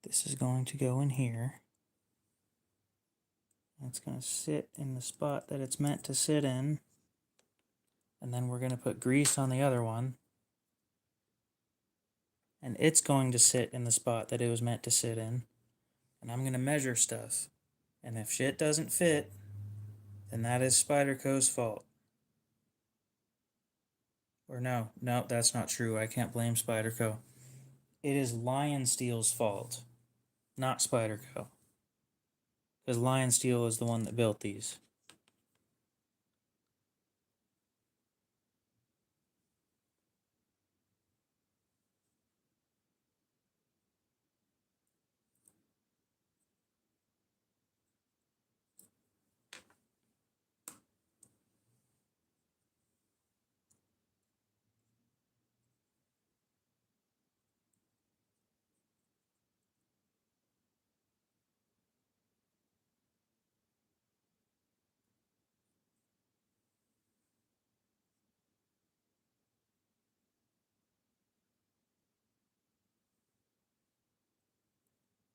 S1: this is going to go in here. It's going to sit in the spot that it's meant to sit in. And then we're going to put grease on the other one. And it's going to sit in the spot that it was meant to sit in. And I'm going to measure stuff. And if shit doesn't fit, then that is Spyderco's fault. Or no, that's not true. I can't blame Spyderco. It is Lion Steel's fault, not Spyderco. Because Lion Steel is the one that built these.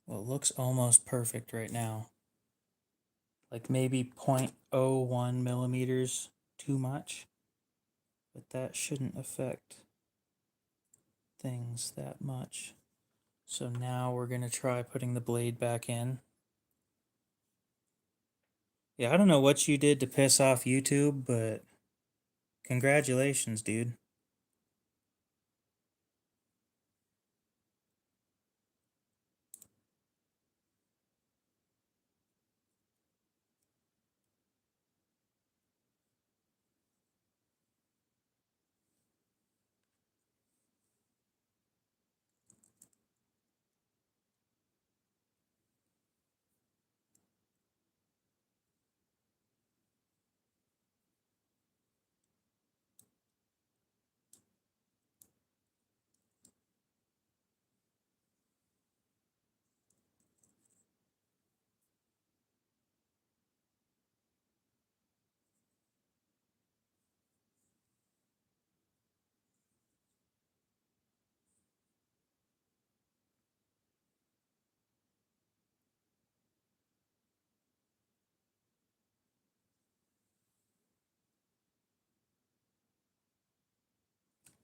S1: Well, it looks almost perfect right now. Like maybe 0.01 millimeters too much. But that shouldn't affect things that much. So now we're going to try putting the blade back in. Yeah, I don't know what you did to piss off YouTube, but congratulations, dude.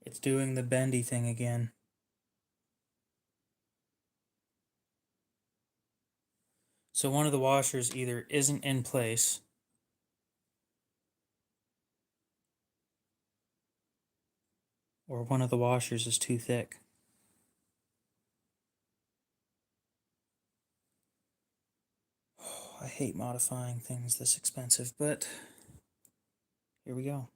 S1: It's doing the bendy thing again. So one of the washers either isn't in place or one of the washers is too thick. I hate modifying things this expensive, but here we go.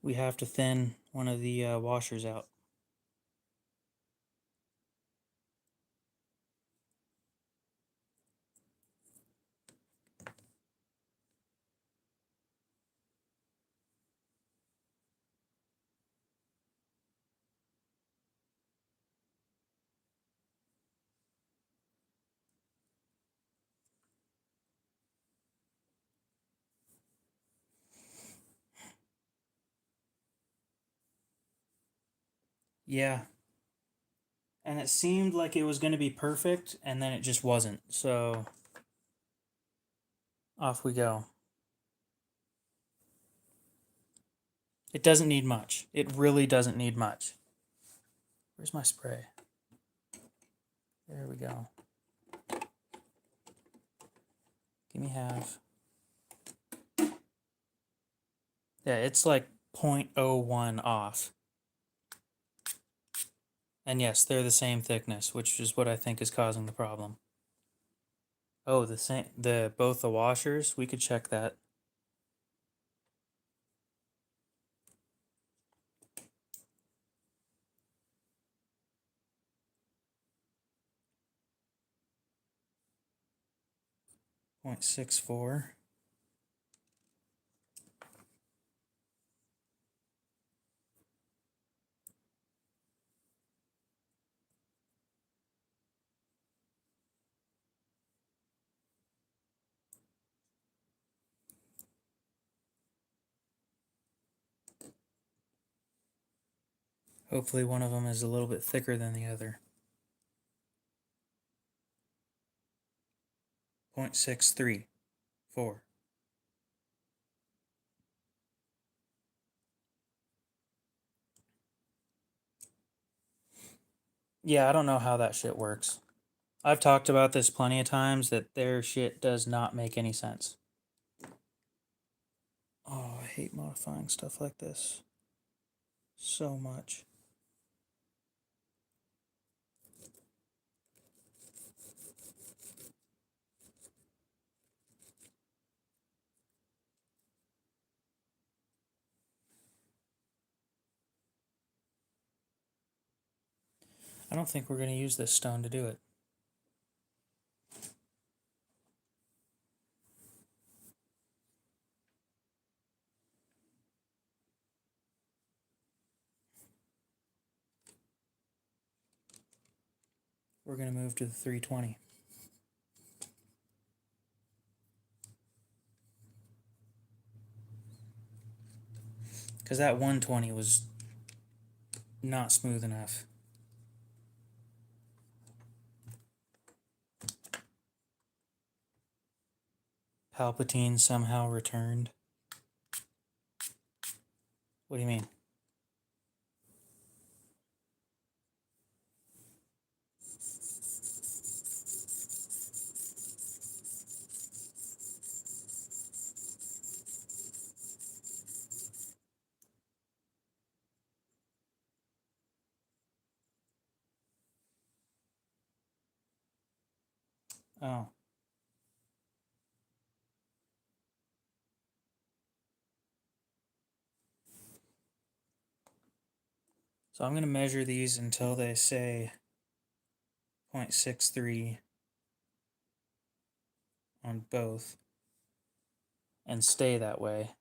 S1: We have to thin one of the washers out. Yeah. And it seemed like it was going to be perfect, and then it just wasn't. So off we go. It doesn't need much. It really doesn't need much. Where's my spray? There we go. Give me half. Yeah, it's like 0.01 off. And yes, they're the same thickness, which is what I think is causing the problem. Oh, both the washers, we could check that. .64. Hopefully one of them is a little bit thicker than the other. 0.634. Yeah, I don't know how that shit works. I've talked about this plenty of times that their shit does not make any sense. Oh, I hate modifying stuff like this so much. I don't think we're going to use this stone to do it. We're going to move to the 320. Because that 120 was not smooth enough. Palpatine somehow returned. What do you mean? Oh. So I'm going to measure these until they say 0.63 on both and stay that way.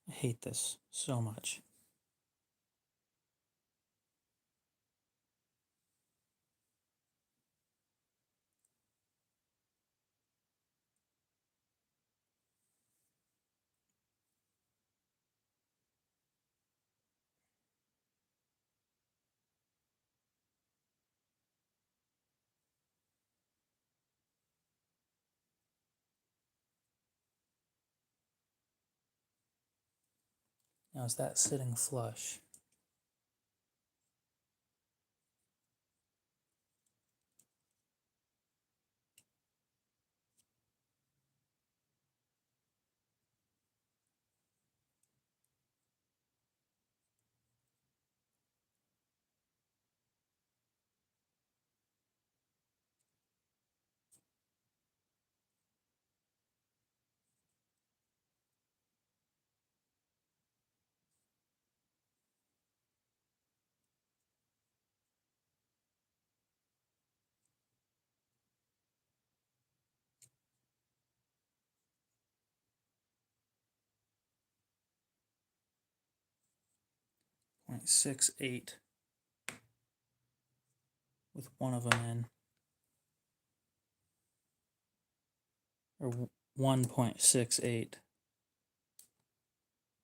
S1: I hate this so much. Now is that sitting flush? 1.68 with one of them in. Or 1.68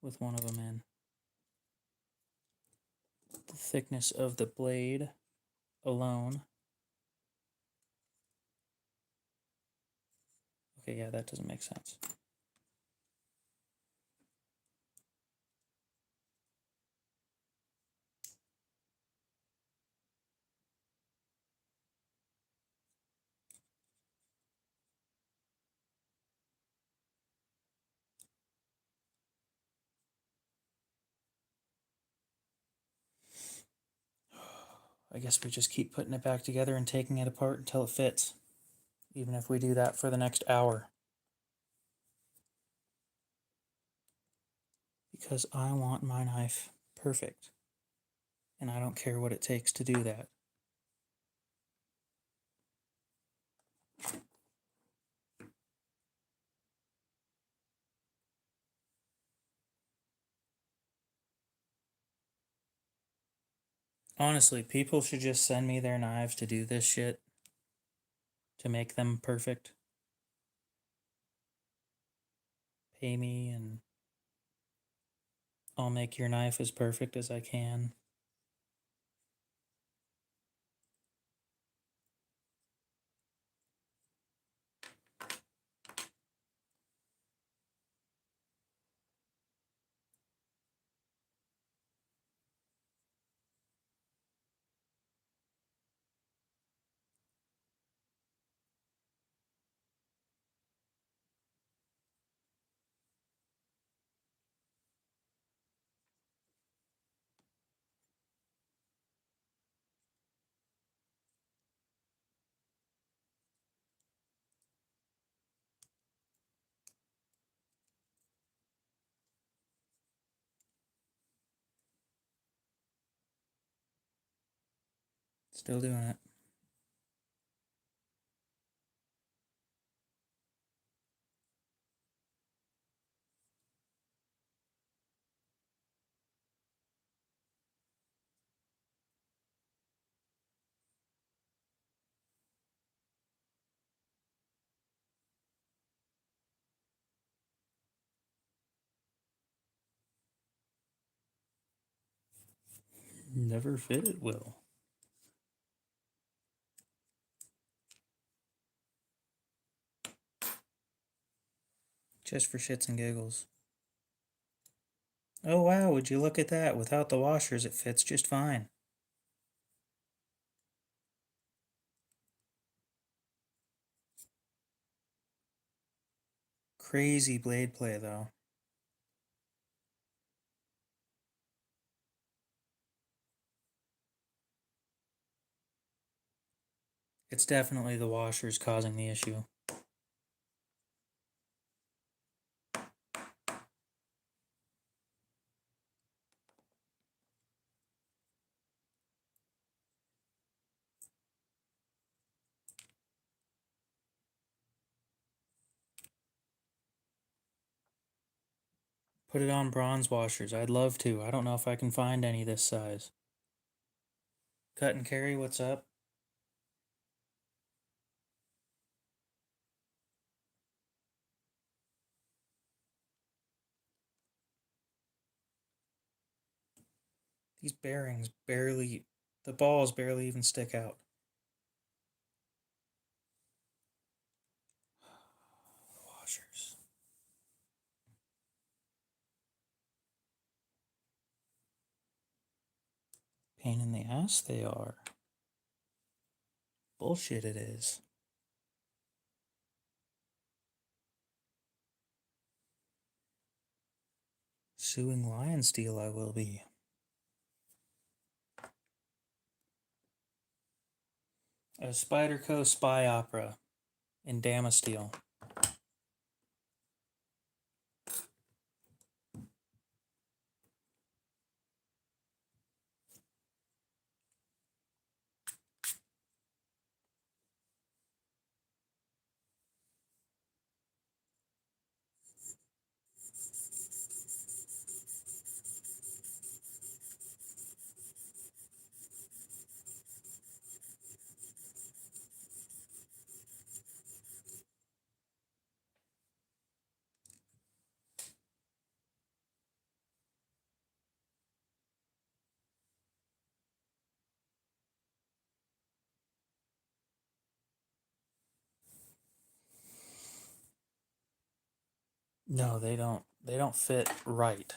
S1: with one of them in. The thickness of the blade alone. Okay, yeah, that doesn't make sense. I guess we just keep putting it back together and taking it apart until it fits. Even if we do that for the next hour. Because I want my knife perfect. And I don't care what it takes to do that. Honestly, people should just send me their knives to do this shit. To make them perfect. Pay me and I'll make your knife as perfect as I can. Still doing it. Never fit it will. Just for shits and giggles. Oh wow, would you look at that? Without the washers, it fits just fine. Crazy blade play, though. It's definitely the washers causing the issue. Put it on bronze washers. I'd love to. I don't know if I can find any this size. Cut and carry, what's up? These bearings barely, the balls barely even stick out. Washers. Pain in the ass they are. Bullshit it is. Suing Lion Steel I will be. A Spyderco spy opera in Damasteel. No, they don't. They don't fit right.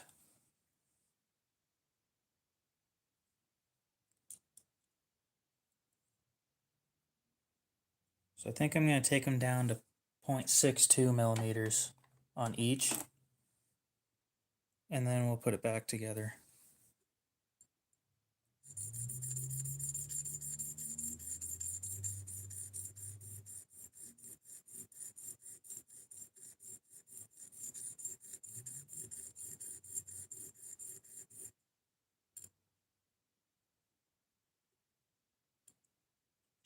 S1: So I think I'm going to take them down to 0.62 millimeters on each, and then we'll put it back together.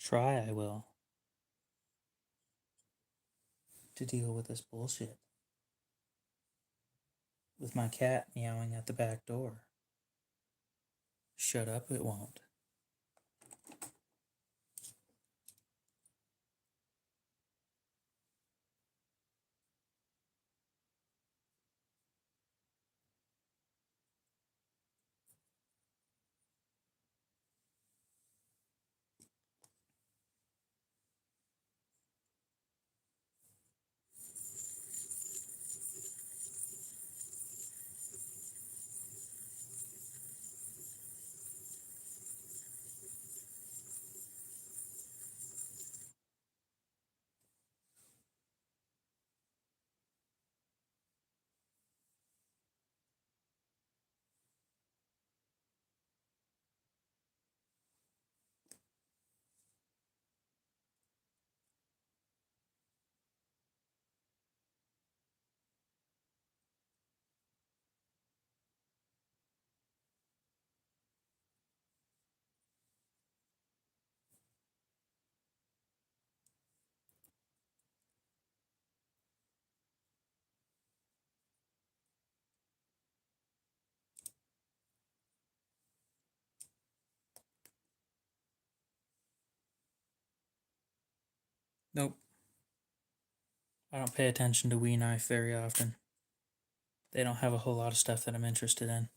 S1: Try I will. To deal with this bullshit. With my cat meowing at the back door. Shut up, it won't. Nope. I don't pay attention to WeKnife very often. They don't have a whole lot of stuff that I'm interested in.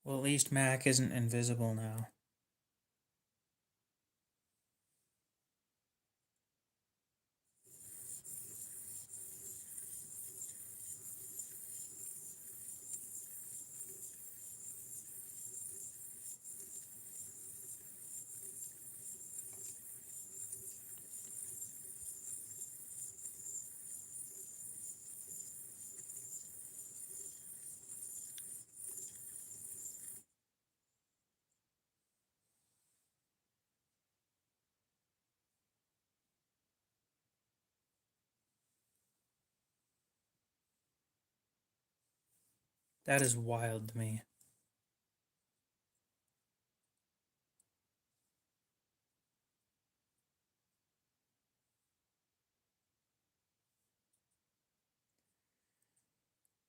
S1: Well, at least Mac isn't invisible now. That is wild to me.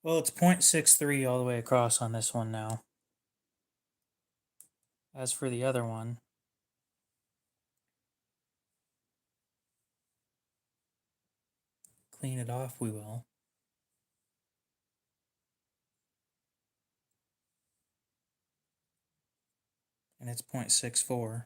S1: Well, it's 0.63 all the way across on this one now. As for the other one, clean it off we will. And it's 0.64.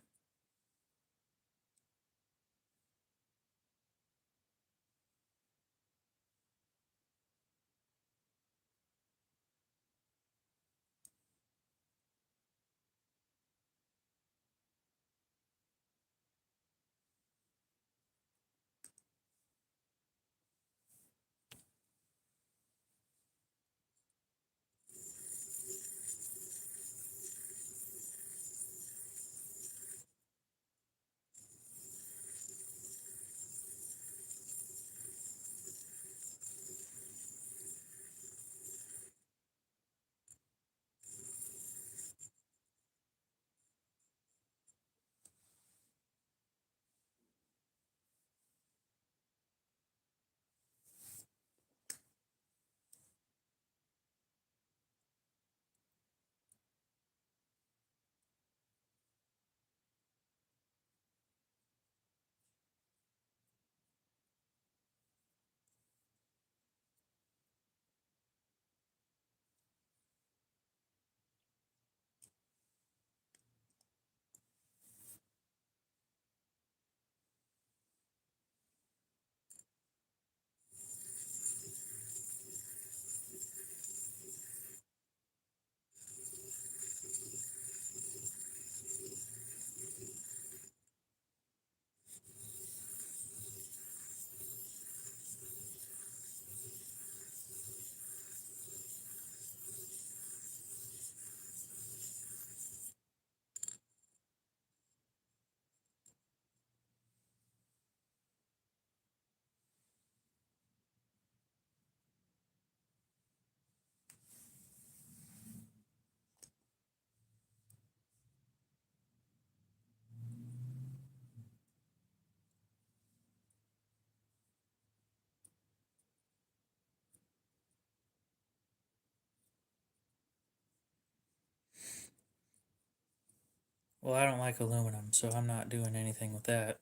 S1: Well, I don't like aluminum, so I'm not doing anything with that.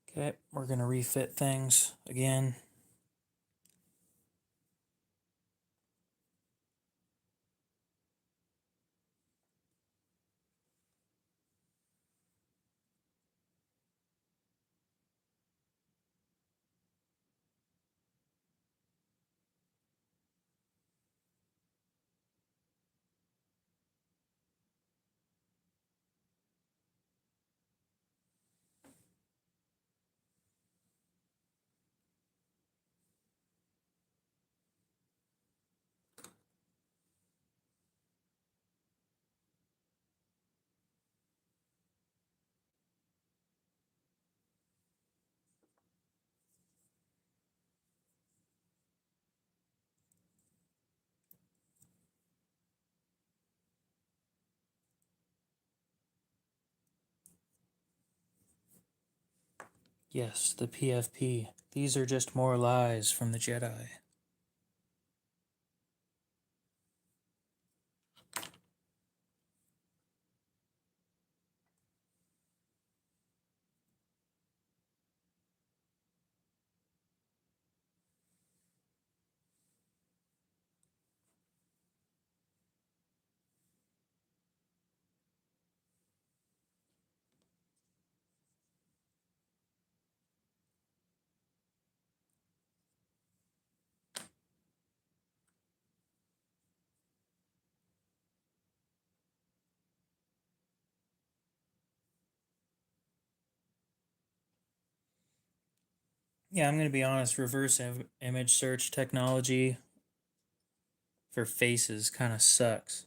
S1: Okay, we're going to refit things again. Yes, the PFP. These are just more lies from the Jedi. Yeah, I'm going to be honest, image search technology for faces kind of sucks.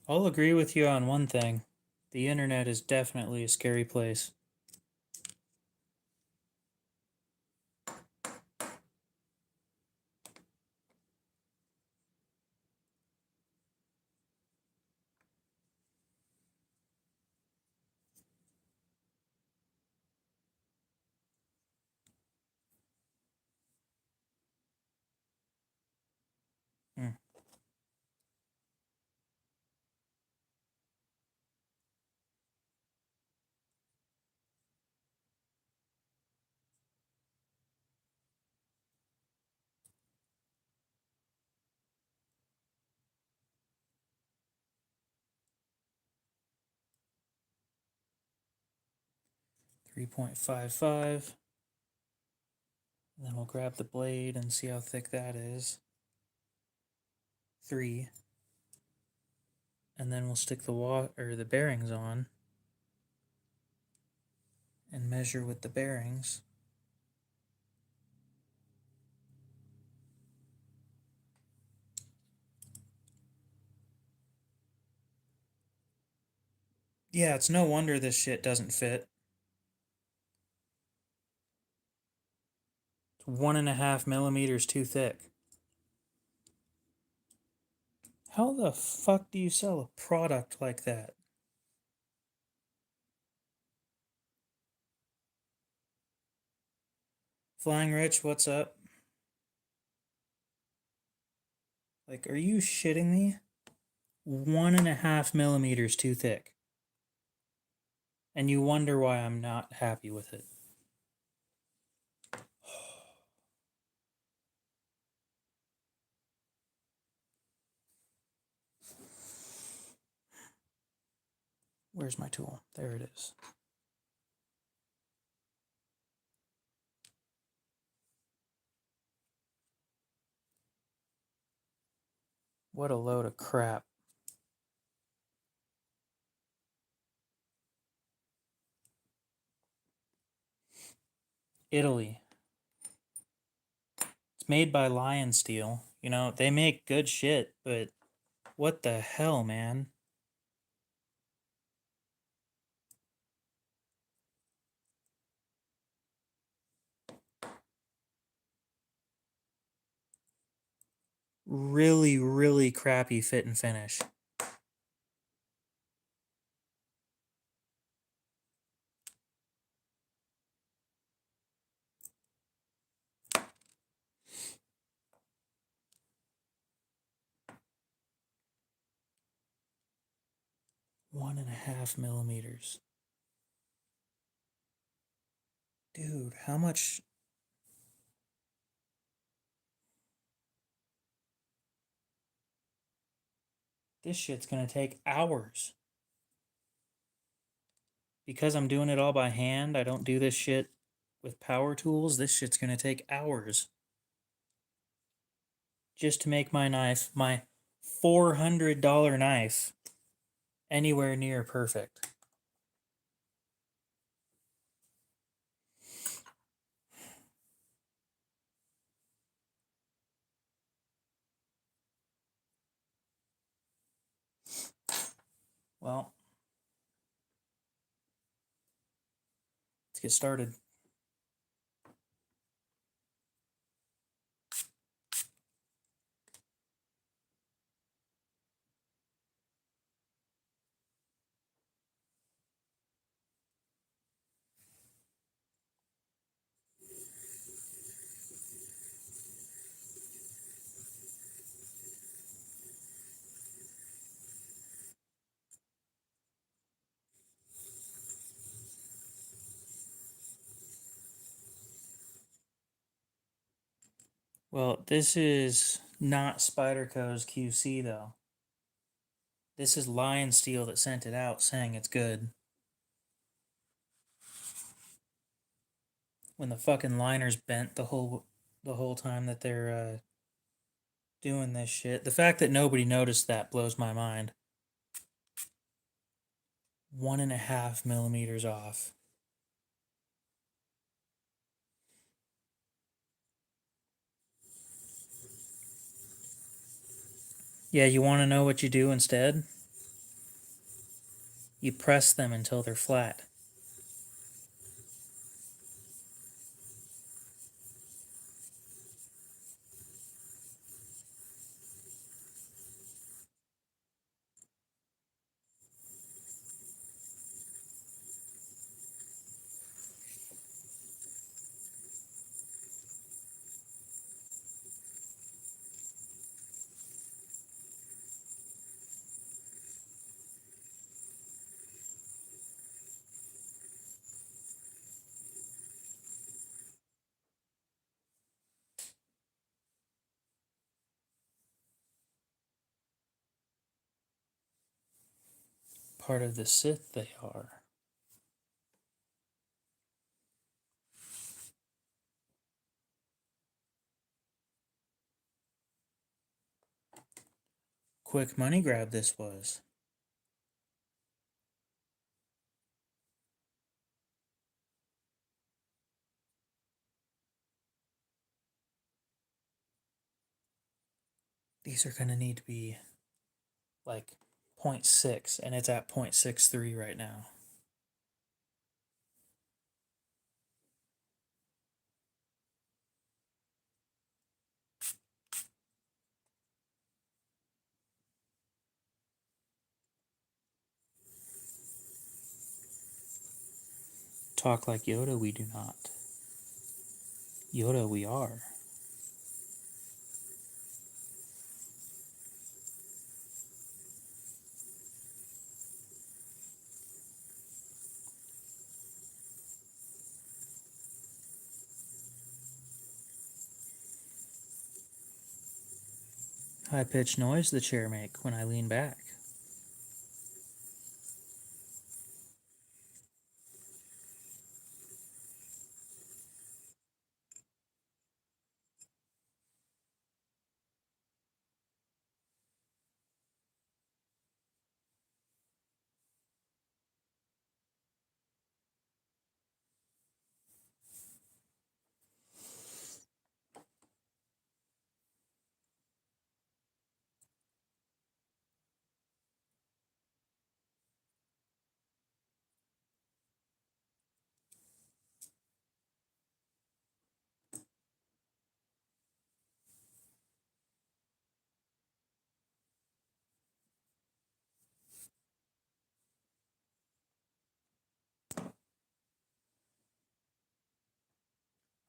S1: I'll agree with you on one thing. The internet is definitely a scary place. Hmm. 3.55. And then we'll grab the blade and see how thick that is. 3. And then we'll stick the bearings on and measure with the bearings. Yeah, it's no wonder this shit doesn't fit. It's 1.5 millimeters too thick. How the fuck do you sell a product like that? Flying Rich, what's up? Like, are you shitting me? 1.5 millimeters too thick. And you wonder why I'm not happy with it. Where's my tool? There it is. What a load of crap. Italy. It's made by Lion Steel. You know, they make good shit, but what the hell, man? Really, really crappy fit and finish. One and a half millimeters. Dude, how much? This shit's gonna take hours. Because I'm doing it all by hand, I don't do this shit with power tools. This shit's gonna take hours. Just to make my knife, my $400 knife, anywhere near perfect. Well, let's get started. Well, this is not Spyderco's QC though. This is Lion Steel that sent it out saying it's good. When the fucking liner's bent the whole time that they're doing this shit. The fact that nobody noticed that blows my mind. 1.5 millimeters off. Yeah, you want to know what you do instead? You press them until they're flat. Part of the Sith they are. quick money grab this was. These are going to need to be like 0.6, and it's at 0.63 right now. Talk like Yoda, we do not. Yoda, we are. High-pitched noise the chair make when I lean back.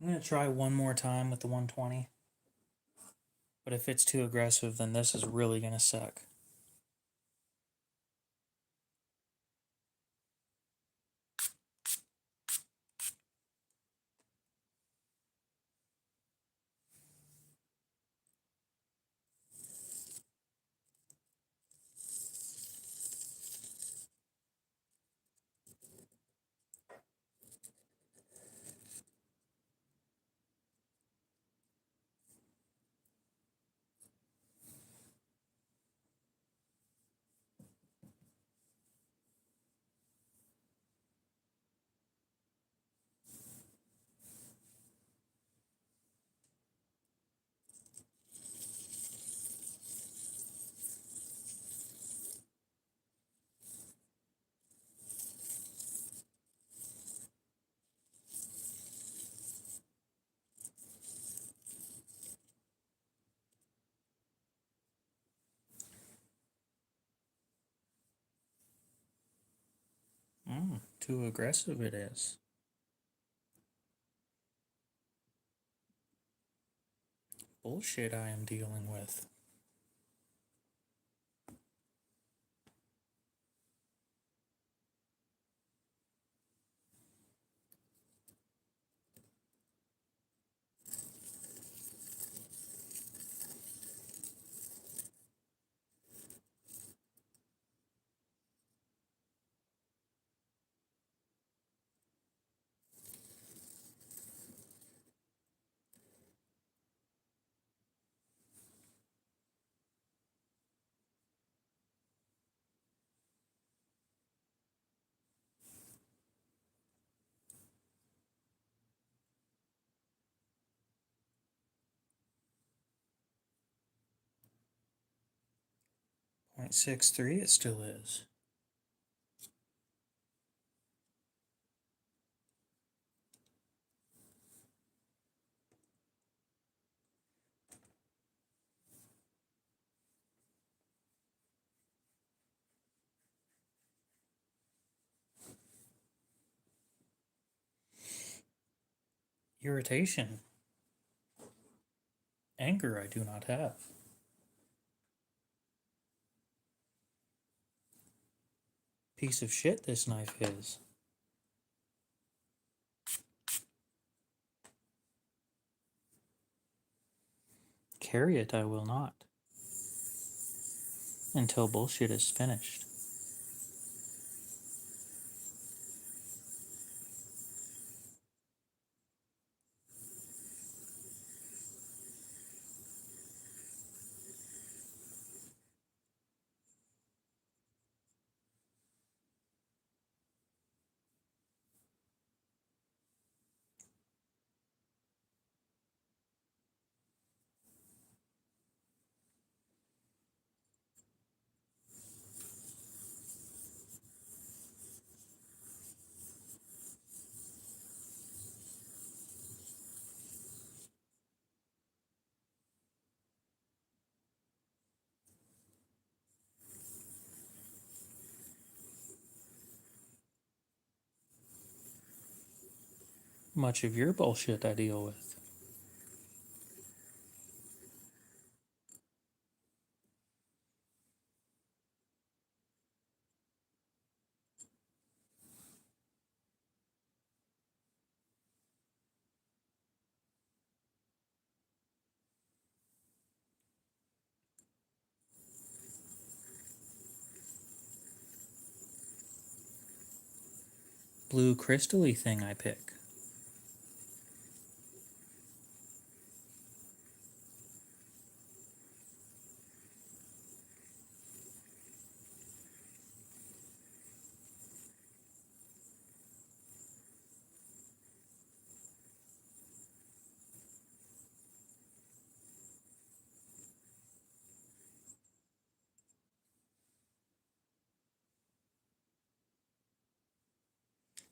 S1: I'm going to try one more time with the 120. But if it's too aggressive, then this is really going to suck. Too aggressive it is. Bullshit I am dealing with. .63 it still is. Irritation. Anger I do not have. Piece of shit this knife is. Carry it I will not. Until bullshit is finished. Much of your bullshit I deal with. Blue crystal-y thing I pick.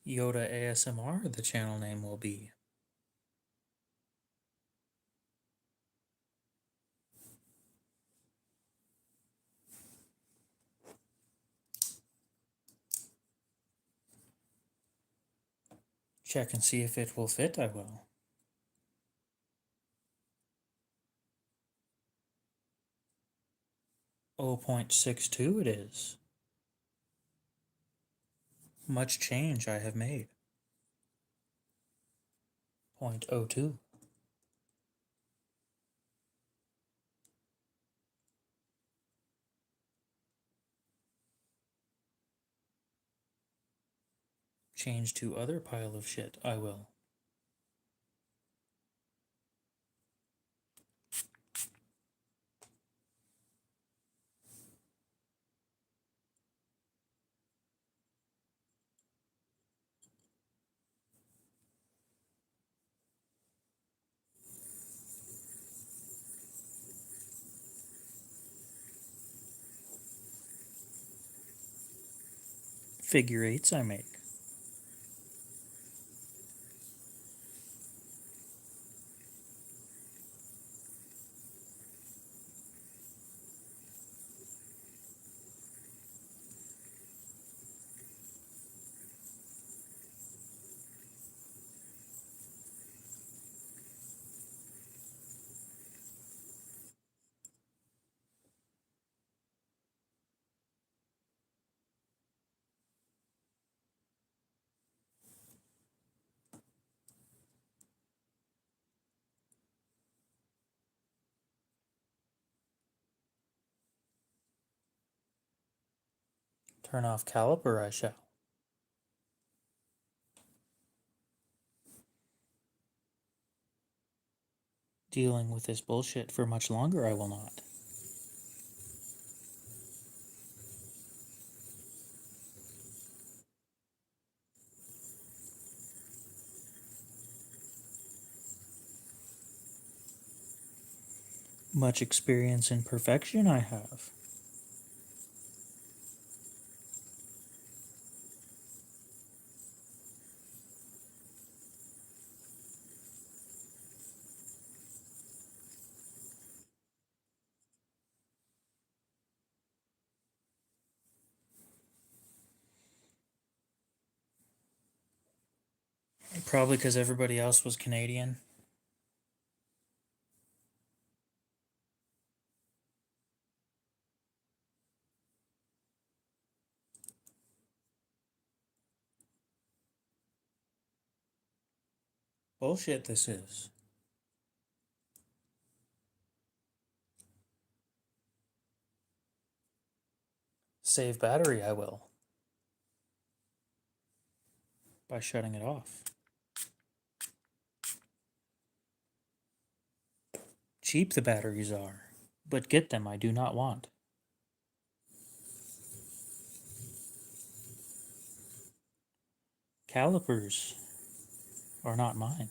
S1: Yoda ASMR, the channel name will be. Check and see if it will fit, I will. .62 it is. Much change I have made. .02. Change to other pile of shit, I will. Figure eights I make. Turn off caliper I shall. Dealing with this bullshit for much longer I will not. Much experience in perfection I have. Probably because everybody else was Canadian. Bullshit this is. Save battery I will. By shutting it off. Cheap the batteries are, but get them I do not want. Calipers are not mine.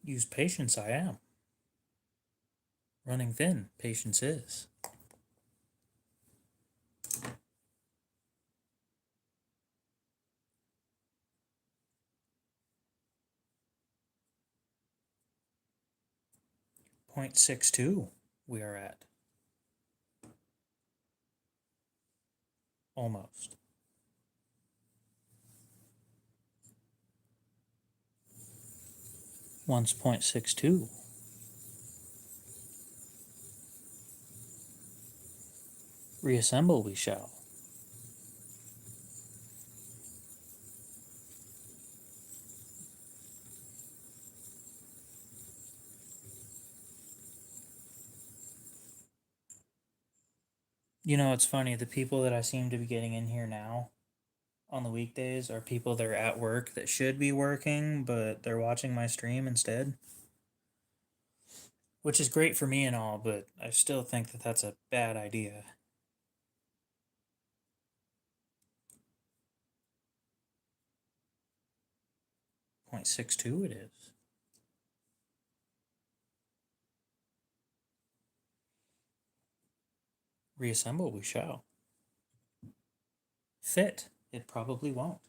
S1: Use patience, I am. Running thin, patience is. .62 we are at. Almost. Once .62. Reassemble we shall. You know, it's funny, the people that I seem to be getting in here now on the weekdays are people that are at work that should be working, but they're watching my stream instead. Which is great for me and all, but I still think that that's a bad idea. .62 it is. Reassemble we shall. Fit, it probably won't.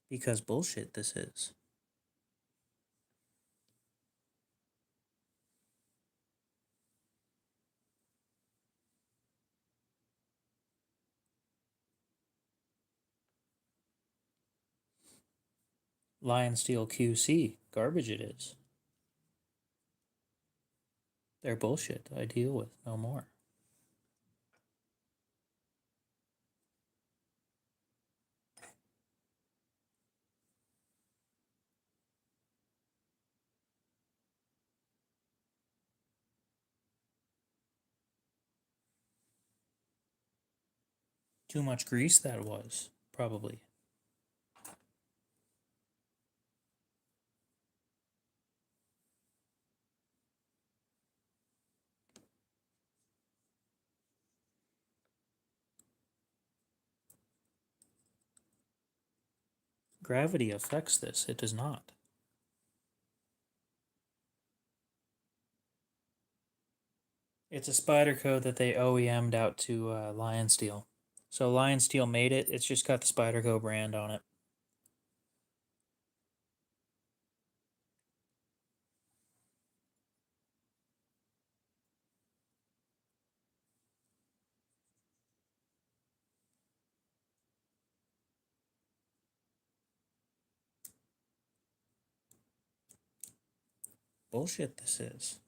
S1: Because bullshit this is. Lion Steel QC, garbage it is. They're bullshit I deal with no more. Too much grease that was, probably. Gravity affects this, it does not. It's a Spyderco that they OEM'd out to Lion Steel. So Lion Steel made it, it's just got the Spyderco brand on it. Bullshit this is.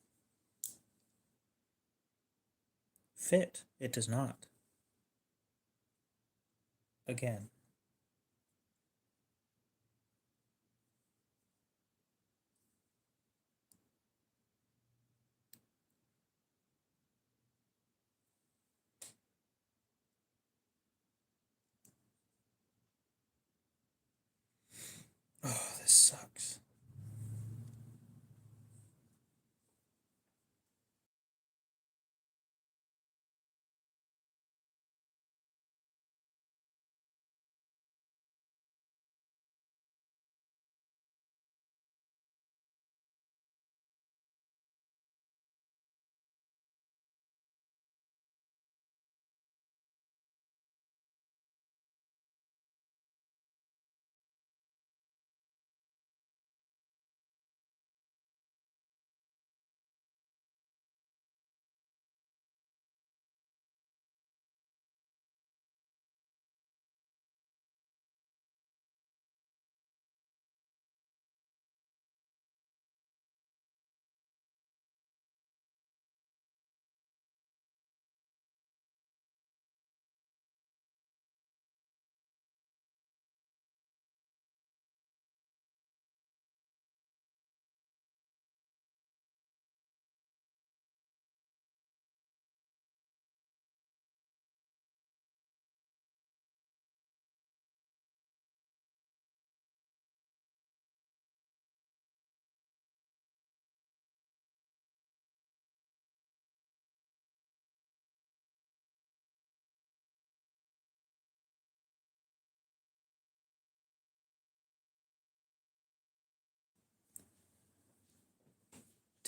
S1: Fit, it does not. Again. Oh, this sucks.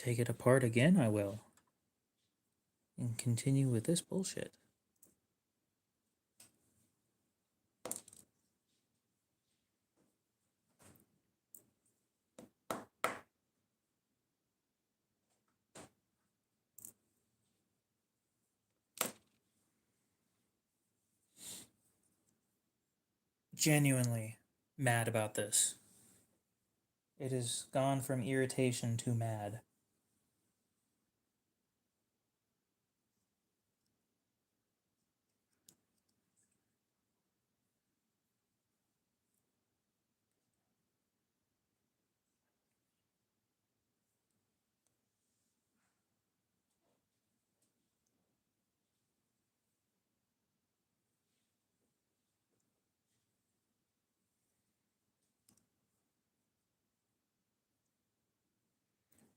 S1: take it apart again, I will. And continue with this bullshit. Genuinely mad about this. It has gone from irritation to mad.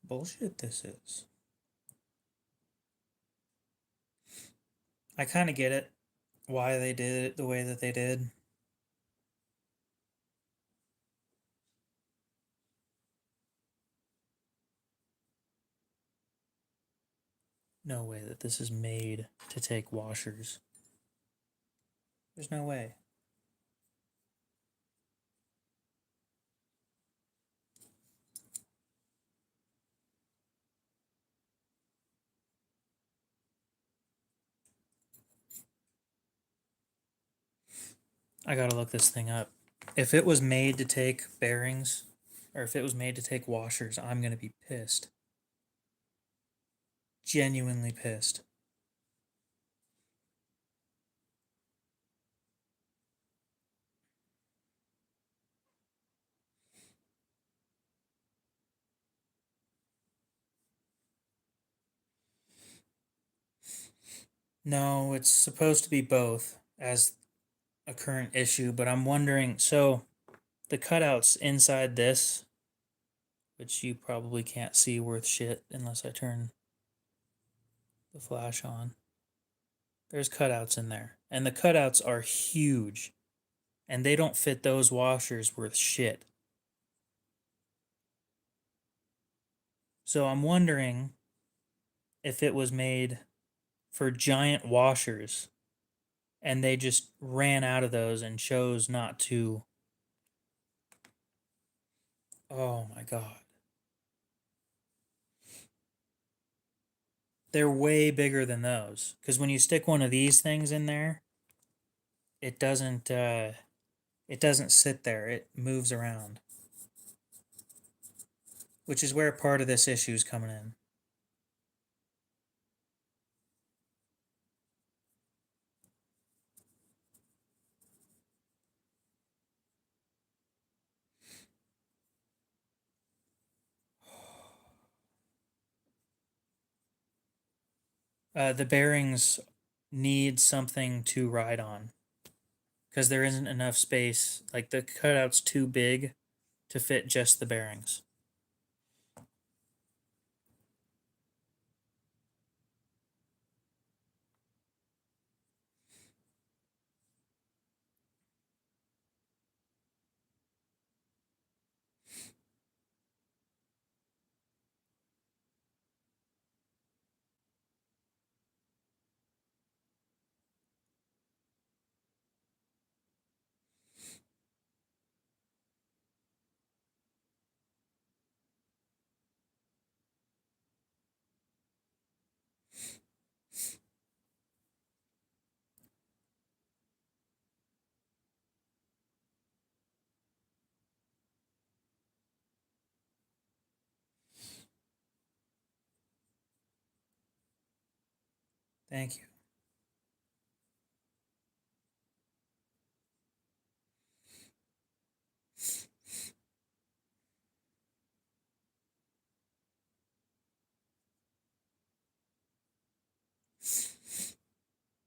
S1: Bullshit this is. I kind of get it, why they did it the way that they did. No way that this is made to take washers. There's no way. I gotta look this thing up. If it was made to take bearings, or if it was made to take washers, I'm gonna be pissed. Genuinely pissed. No, it's supposed to be both as a current issue, but I'm wondering, so the cutouts inside this, which you probably can't see worth shit unless I turn the flash on. There's cutouts in there, and the cutouts are huge, and they don't fit those washers worth shit. So I'm wondering if it was made for giant washers and they just ran out of those and chose not to. Oh my god. They're way bigger than those, because when you stick one of these things in there, it doesn't sit there. It moves around, which is where part of this issue is coming in. The bearings need something to ride on because there isn't enough space. Like the cutout's too big to fit just the bearings. Thank you.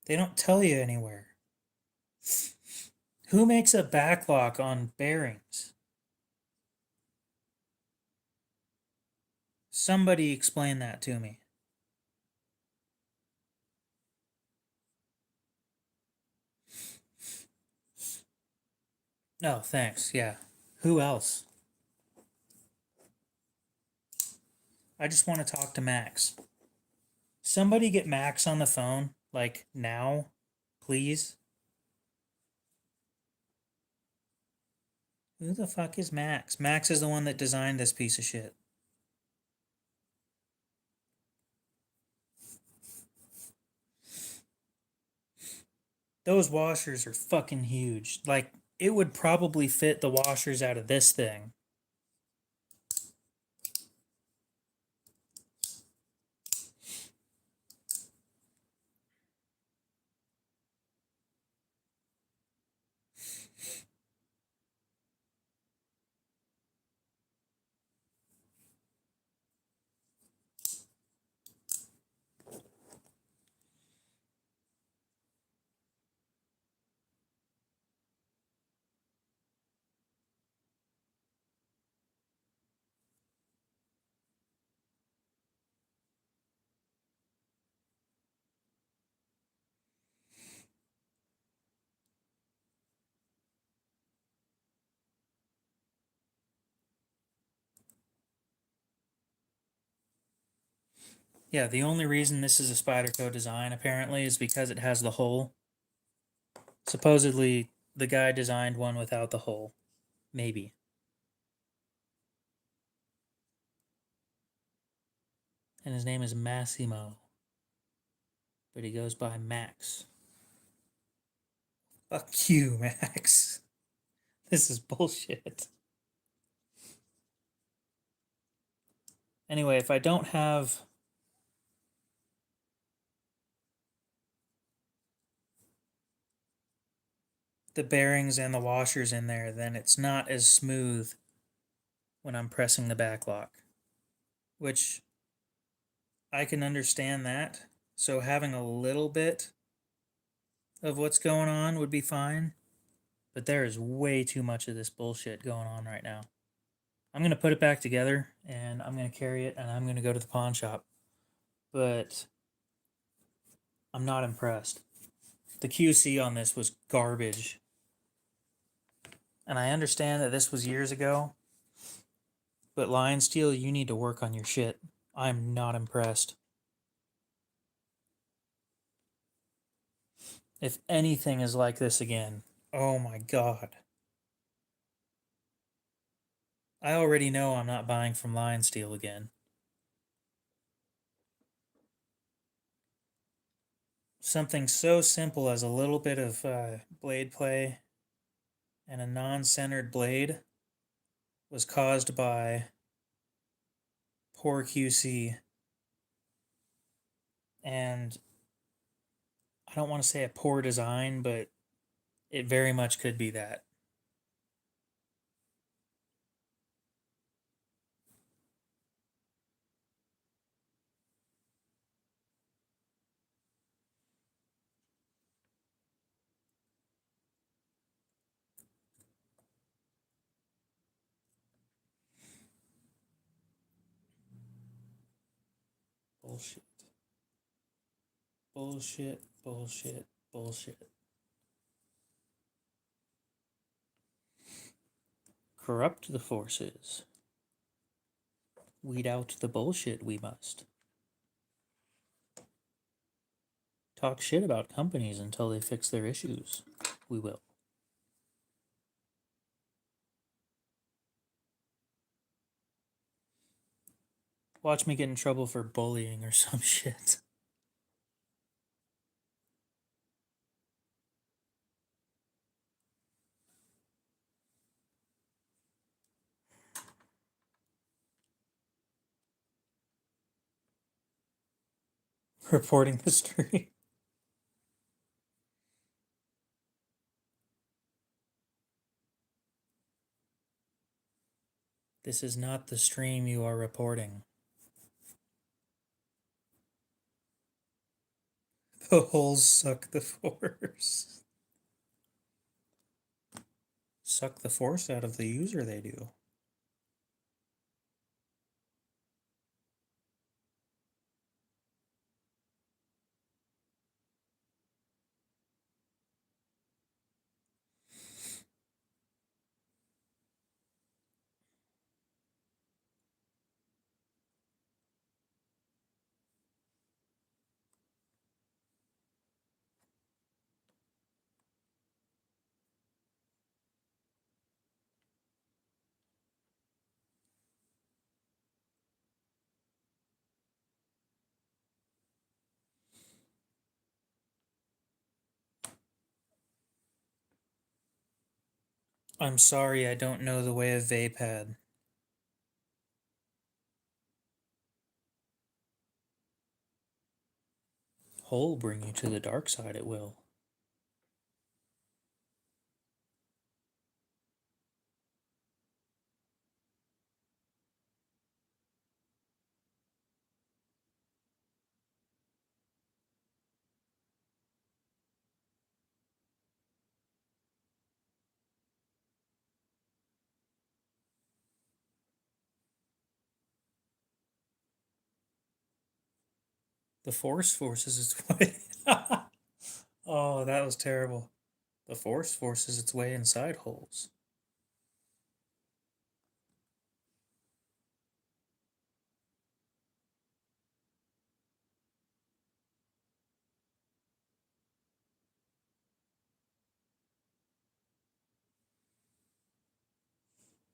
S1: They don't tell you anywhere. Who makes a backlock on bearings? Somebody explain that to me. No, thanks. Yeah. Who else? I just want to talk to Max. Somebody get Max on the phone, like now, please. Who the fuck is Max? Max is the one that designed this piece of shit. Those washers are fucking huge. Like, it would probably fit the washers out of this thing. Yeah, the only reason this is a Spyderco design apparently is because it has the hole. Supposedly, the guy designed one without the hole. Maybe. And his name is Massimo. But he goes by Max. Fuck you, Max. This is bullshit. Anyway, if I don't have the bearings and the washers in there, then it's not as smooth when I'm pressing the back lock. Which I can understand that. So having a little bit of what's going on would be fine. But there is way too much of this bullshit going on right now. I'm going to put it back together and I'm going to carry it and I'm going to go to the pawn shop. But I'm not impressed. The QC on this was garbage. And I understand that this was years ago. But Lion Steel, you need to work on your shit. I'm not impressed. If anything is like this again, oh my god. I already know I'm not buying from Lion Steel again. Something so simple as a little bit of blade play and a non-centered blade was caused by poor QC. And I don't want to say a poor design, but it very much could be that. Bullshit. Bullshit, bullshit, bullshit. Corrupt the forces. Weed out the bullshit we must. Talk shit about companies until they fix their issues. We will. Watch me get in trouble for bullying or some shit. Reporting the stream. This is not the stream you are reporting. The holes suck the force. Suck the force out of the user, they do. I'm sorry, I don't know the way of Vapad. Hole bring you to the dark side, it will. The force forces its way. Oh, that was terrible. The force forces its way inside holes.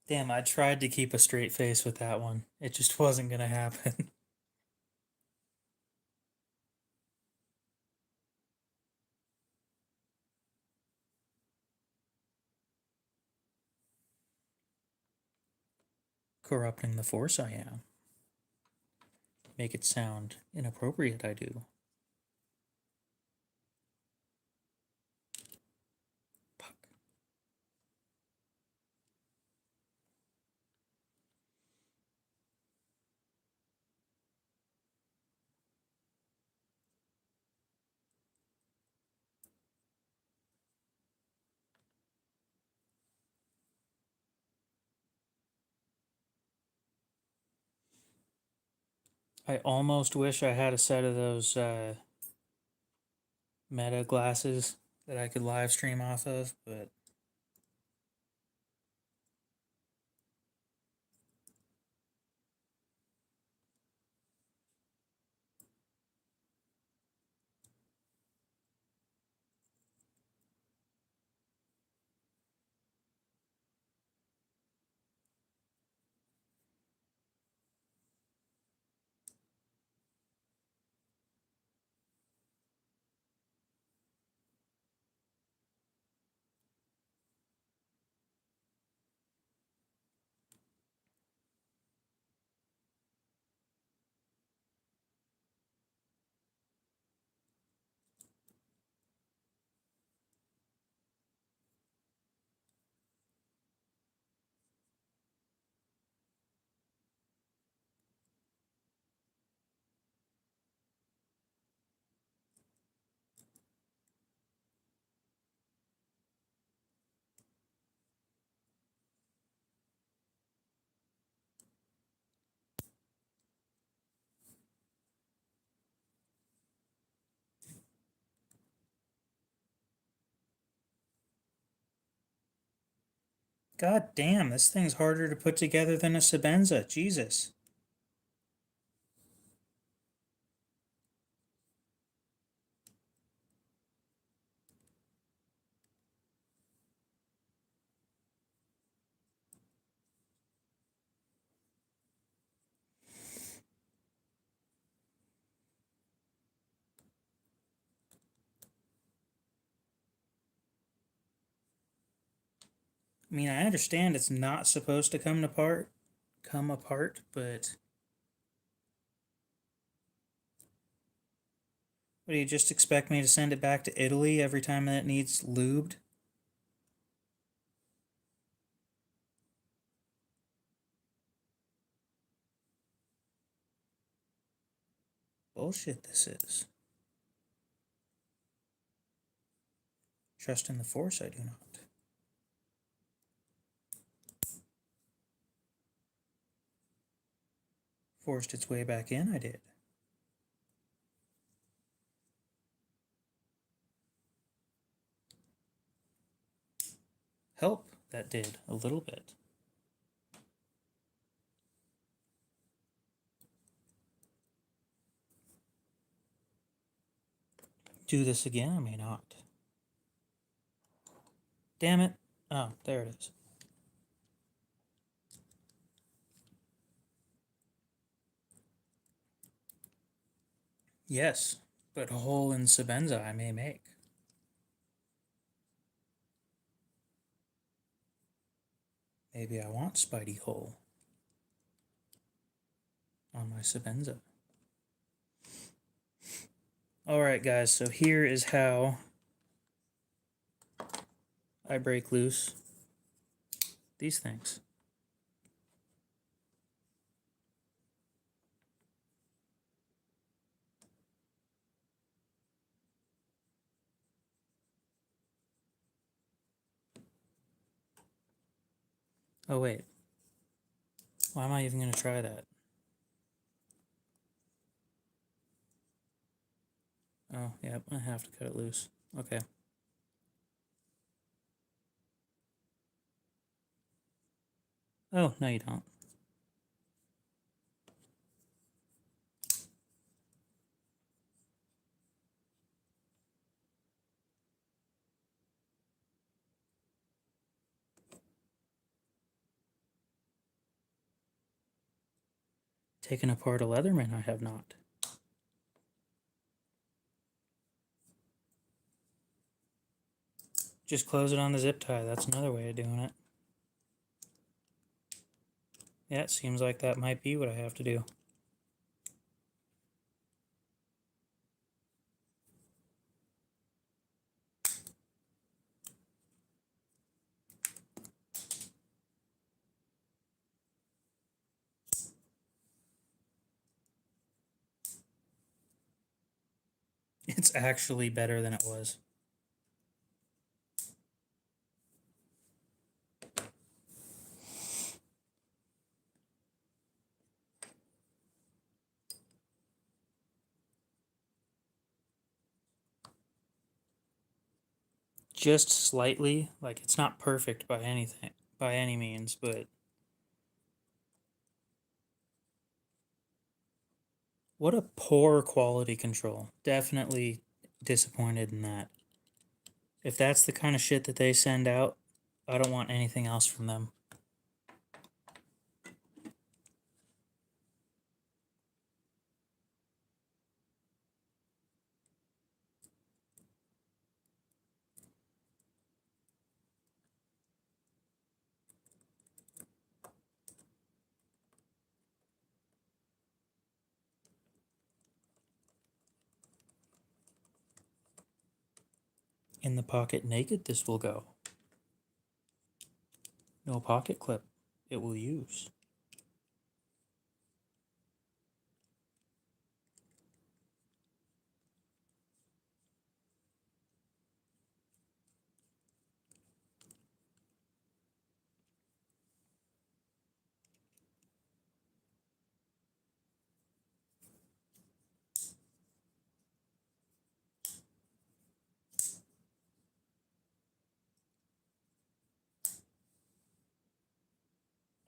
S1: Damn, I tried to keep a straight face with that one. It just wasn't gonna happen. Corrupting the force I am. Make it sound inappropriate, I do. Fuck. I almost wish I had a set of those Meta glasses that I could live stream off of, but god damn, this thing's harder to put together than a Sebenza. Jesus. I mean, I understand it's not supposed to come apart, but what do you just expect me to send it back to Italy every time that it needs lubed? Bullshit this is. Trust in the force I do not. Forced its way back in, I did. Help, that did, a little bit. Do this again, I may not. Damn it. Oh, there it is. Yes, but a hole in Sebenza I may make. Maybe I want Spidey hole on my Sebenza. Alright guys, so here is how I break loose these things. Oh wait, why am I even going to try that? Oh, yeah, I have to cut it loose. Okay. Oh, no you don't. Taken apart a Leatherman, I have not. Just close it on the zip tie, that's another way of doing it. Yeah, it seems like that might be what I have to do. It's actually better than it was. Just slightly, like it's not perfect by any means, but what a poor quality control. Definitely disappointed in that. If that's the kind of shit that they send out, I don't want anything else from them. In the pocket naked, this will go. No pocket clip, it will use.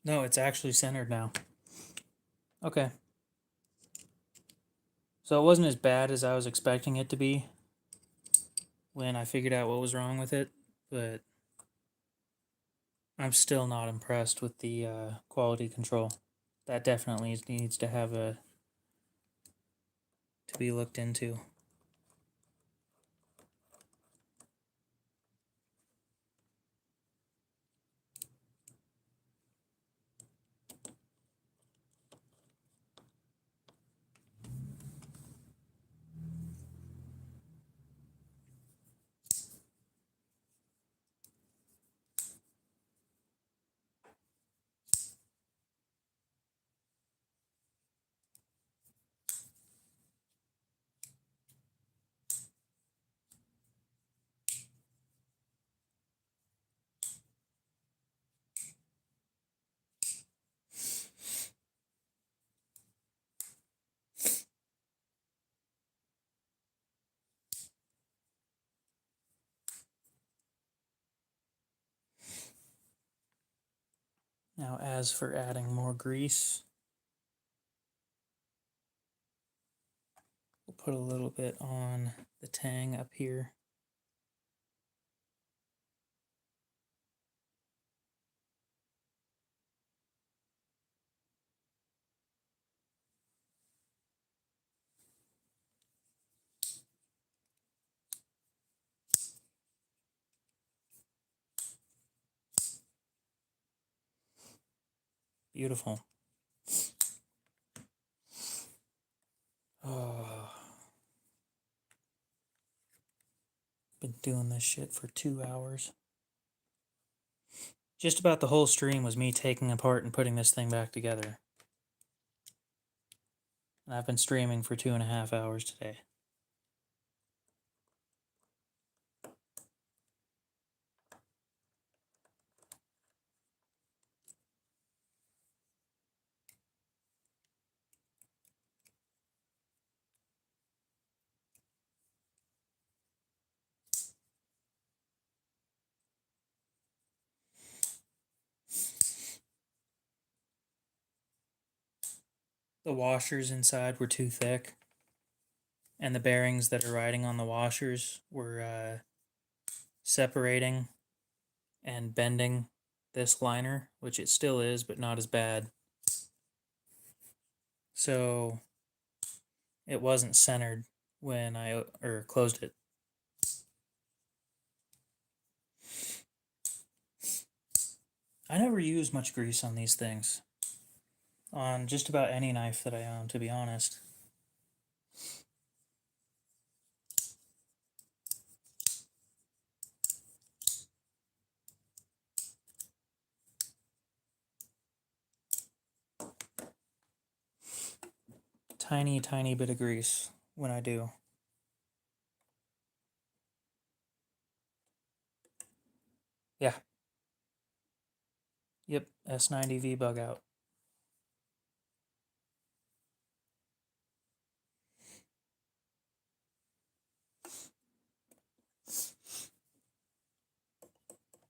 S1: No, it's actually centered now. Okay. So it wasn't as bad as I was expecting it to be when I figured out what was wrong with it, but I'm still not impressed with the quality control. That definitely needs to have to be looked into. Now, as for adding more grease, we'll put a little bit on the tang up here. Beautiful. Oh. Been doing this shit for 2 hours. Just about the whole stream was me taking apart and putting this thing back together. And I've been streaming for 2.5 hours today. The washers inside were too thick, and the bearings that are riding on the washers were separating and bending this liner, which it still is, but not as bad. So it wasn't centered when I closed it. I never use much grease on these things. On just about any knife that I own, to be honest. Tiny, tiny bit of grease when I do. Yeah. Yep, S90V bug out.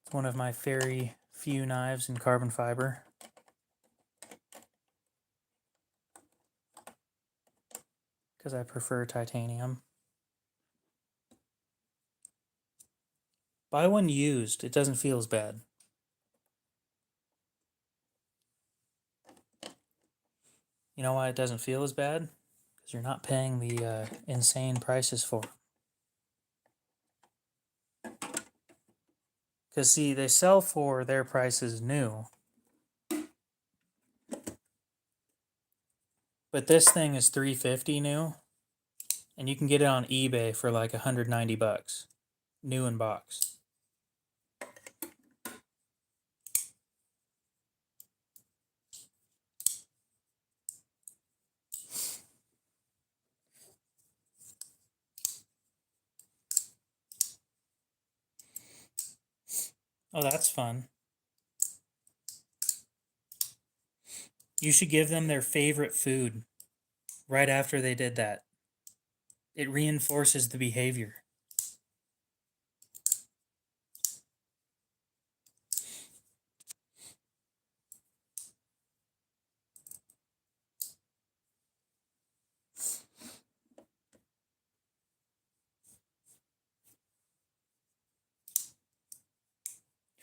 S1: It's one of my very few knives in carbon fiber. Because I prefer titanium. Buy one used, it doesn't feel as bad. You know why it doesn't feel as bad? Because you're not paying the insane prices for them. Because see, they sell for their prices new. But this thing is $350 new. And you can get it on eBay for like $190. New in box. Oh, that's fun. You should give them their favorite food right after they did that. It reinforces the behavior.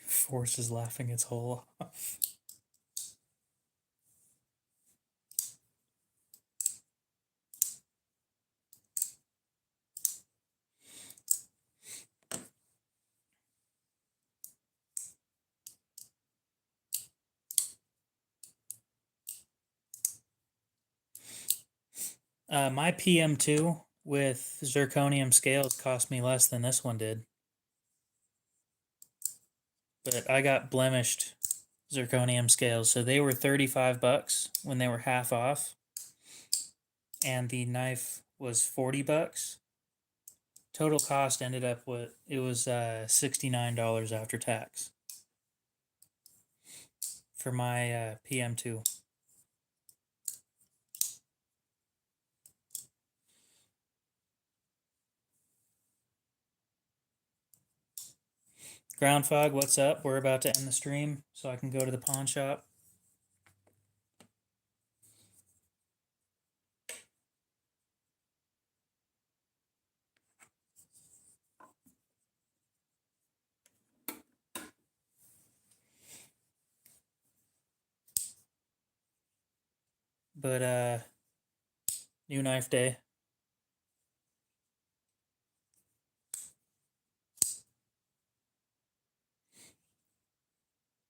S1: Force is laughing its hole off. My PM2 with zirconium scales cost me less than this one did. But I got blemished zirconium scales, so they were $35 when they were half off. And the knife was $40. Total cost ended up with it was $69 after tax for my PM2. Ground Fog, what's up? We're about to end the stream, so I can go to the pawn shop. But new knife day.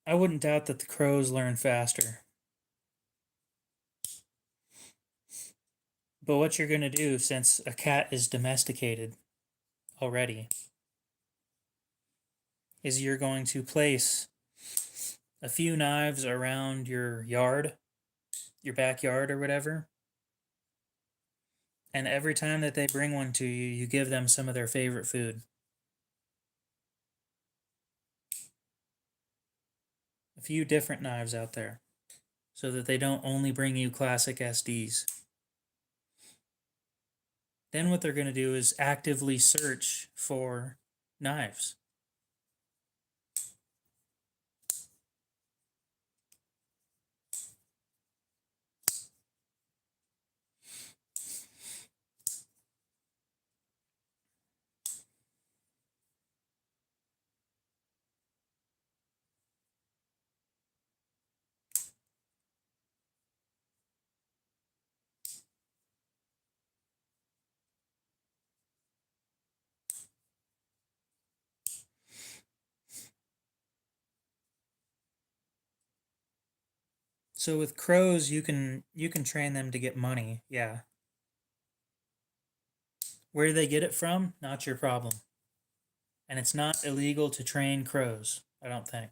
S1: I wouldn't doubt that the crows learn faster. But what you're going to do, since a cat is domesticated already, is you're going to place a few knives around your yard, your backyard or whatever. And every time that they bring one to you, you give them some of their favorite food. A few different knives out there, so that they don't only bring you classic SDs. Then what they're going to do is actively search for knives. So with crows, you can train them to get money. Yeah. Where do they get it from? Not your problem. And it's not illegal to train crows, I don't think.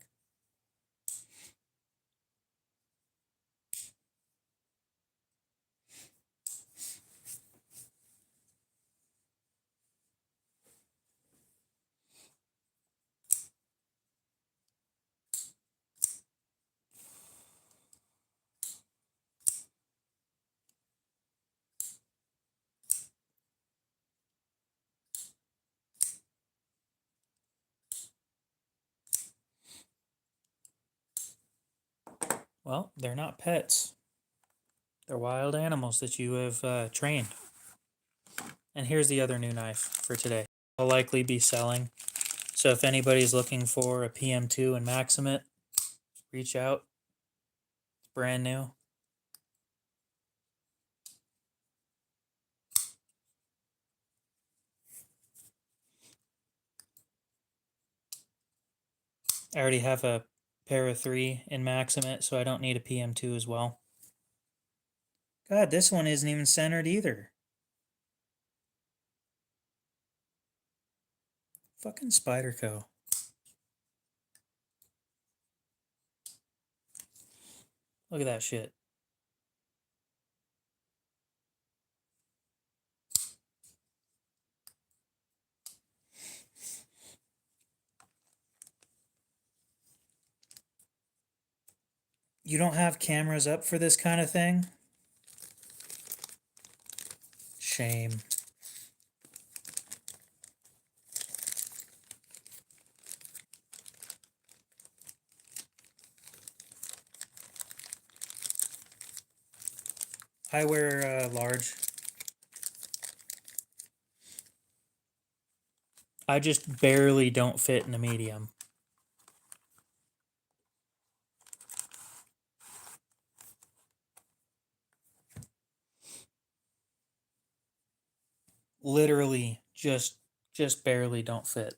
S1: Well, they're not pets. They're wild animals that you have trained. And here's the other new knife for today. I'll likely be selling. So if anybody's looking for a PM2 and Maximate, reach out. It's brand new. I already have a Para 3 in Maximate, so I don't need a PM2 as well. God, this one isn't even centered either. Fucking Spyderco. Look at that shit. You don't have cameras up for this kind of thing? Shame. I wear large. I just barely don't fit in a medium. Literally just barely don't fit.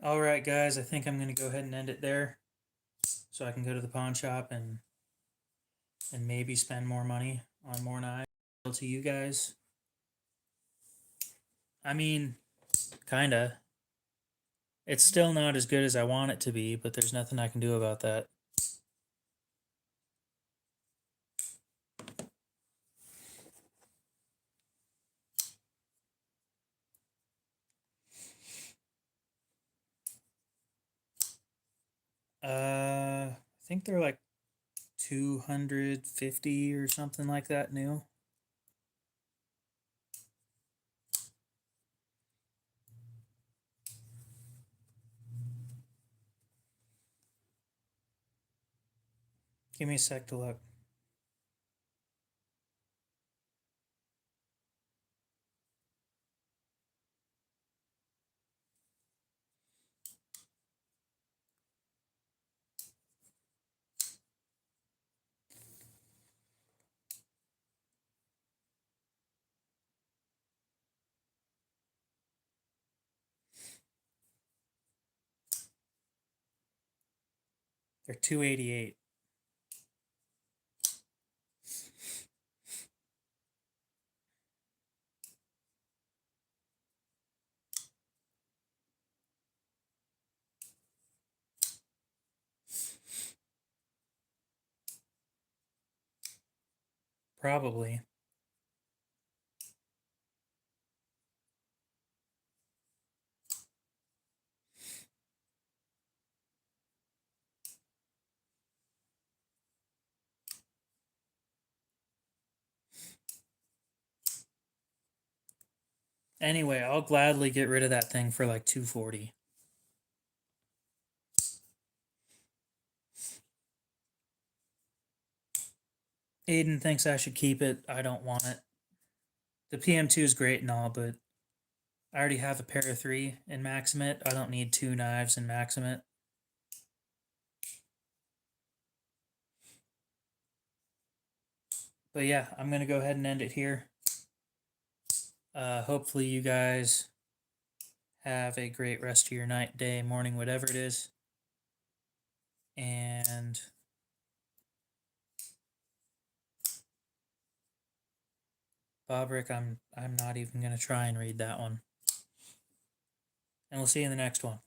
S1: All right, guys, I think I'm going to go ahead and end it there so I can go to the pawn shop and maybe spend more money on more knives. To you guys. I mean, kinda. It's still not as good as I want it to be, but there's nothing I can do about that. I think they're like 250 or something like that new. Give me a sec to look. They're 288. Probably. Anyway, I'll gladly get rid of that thing for like 240. Aiden thinks I should keep it. I don't want it. The PM2 is great and all, but I already have a pair of 3 in Maximate. I don't need 2 knives in Maximate. But yeah, I'm going to go ahead and end it here. Hopefully you guys have a great rest of your night, day, morning, whatever it is. And Bobrick, I'm not even going to try and read that one. And we'll see you in the next one.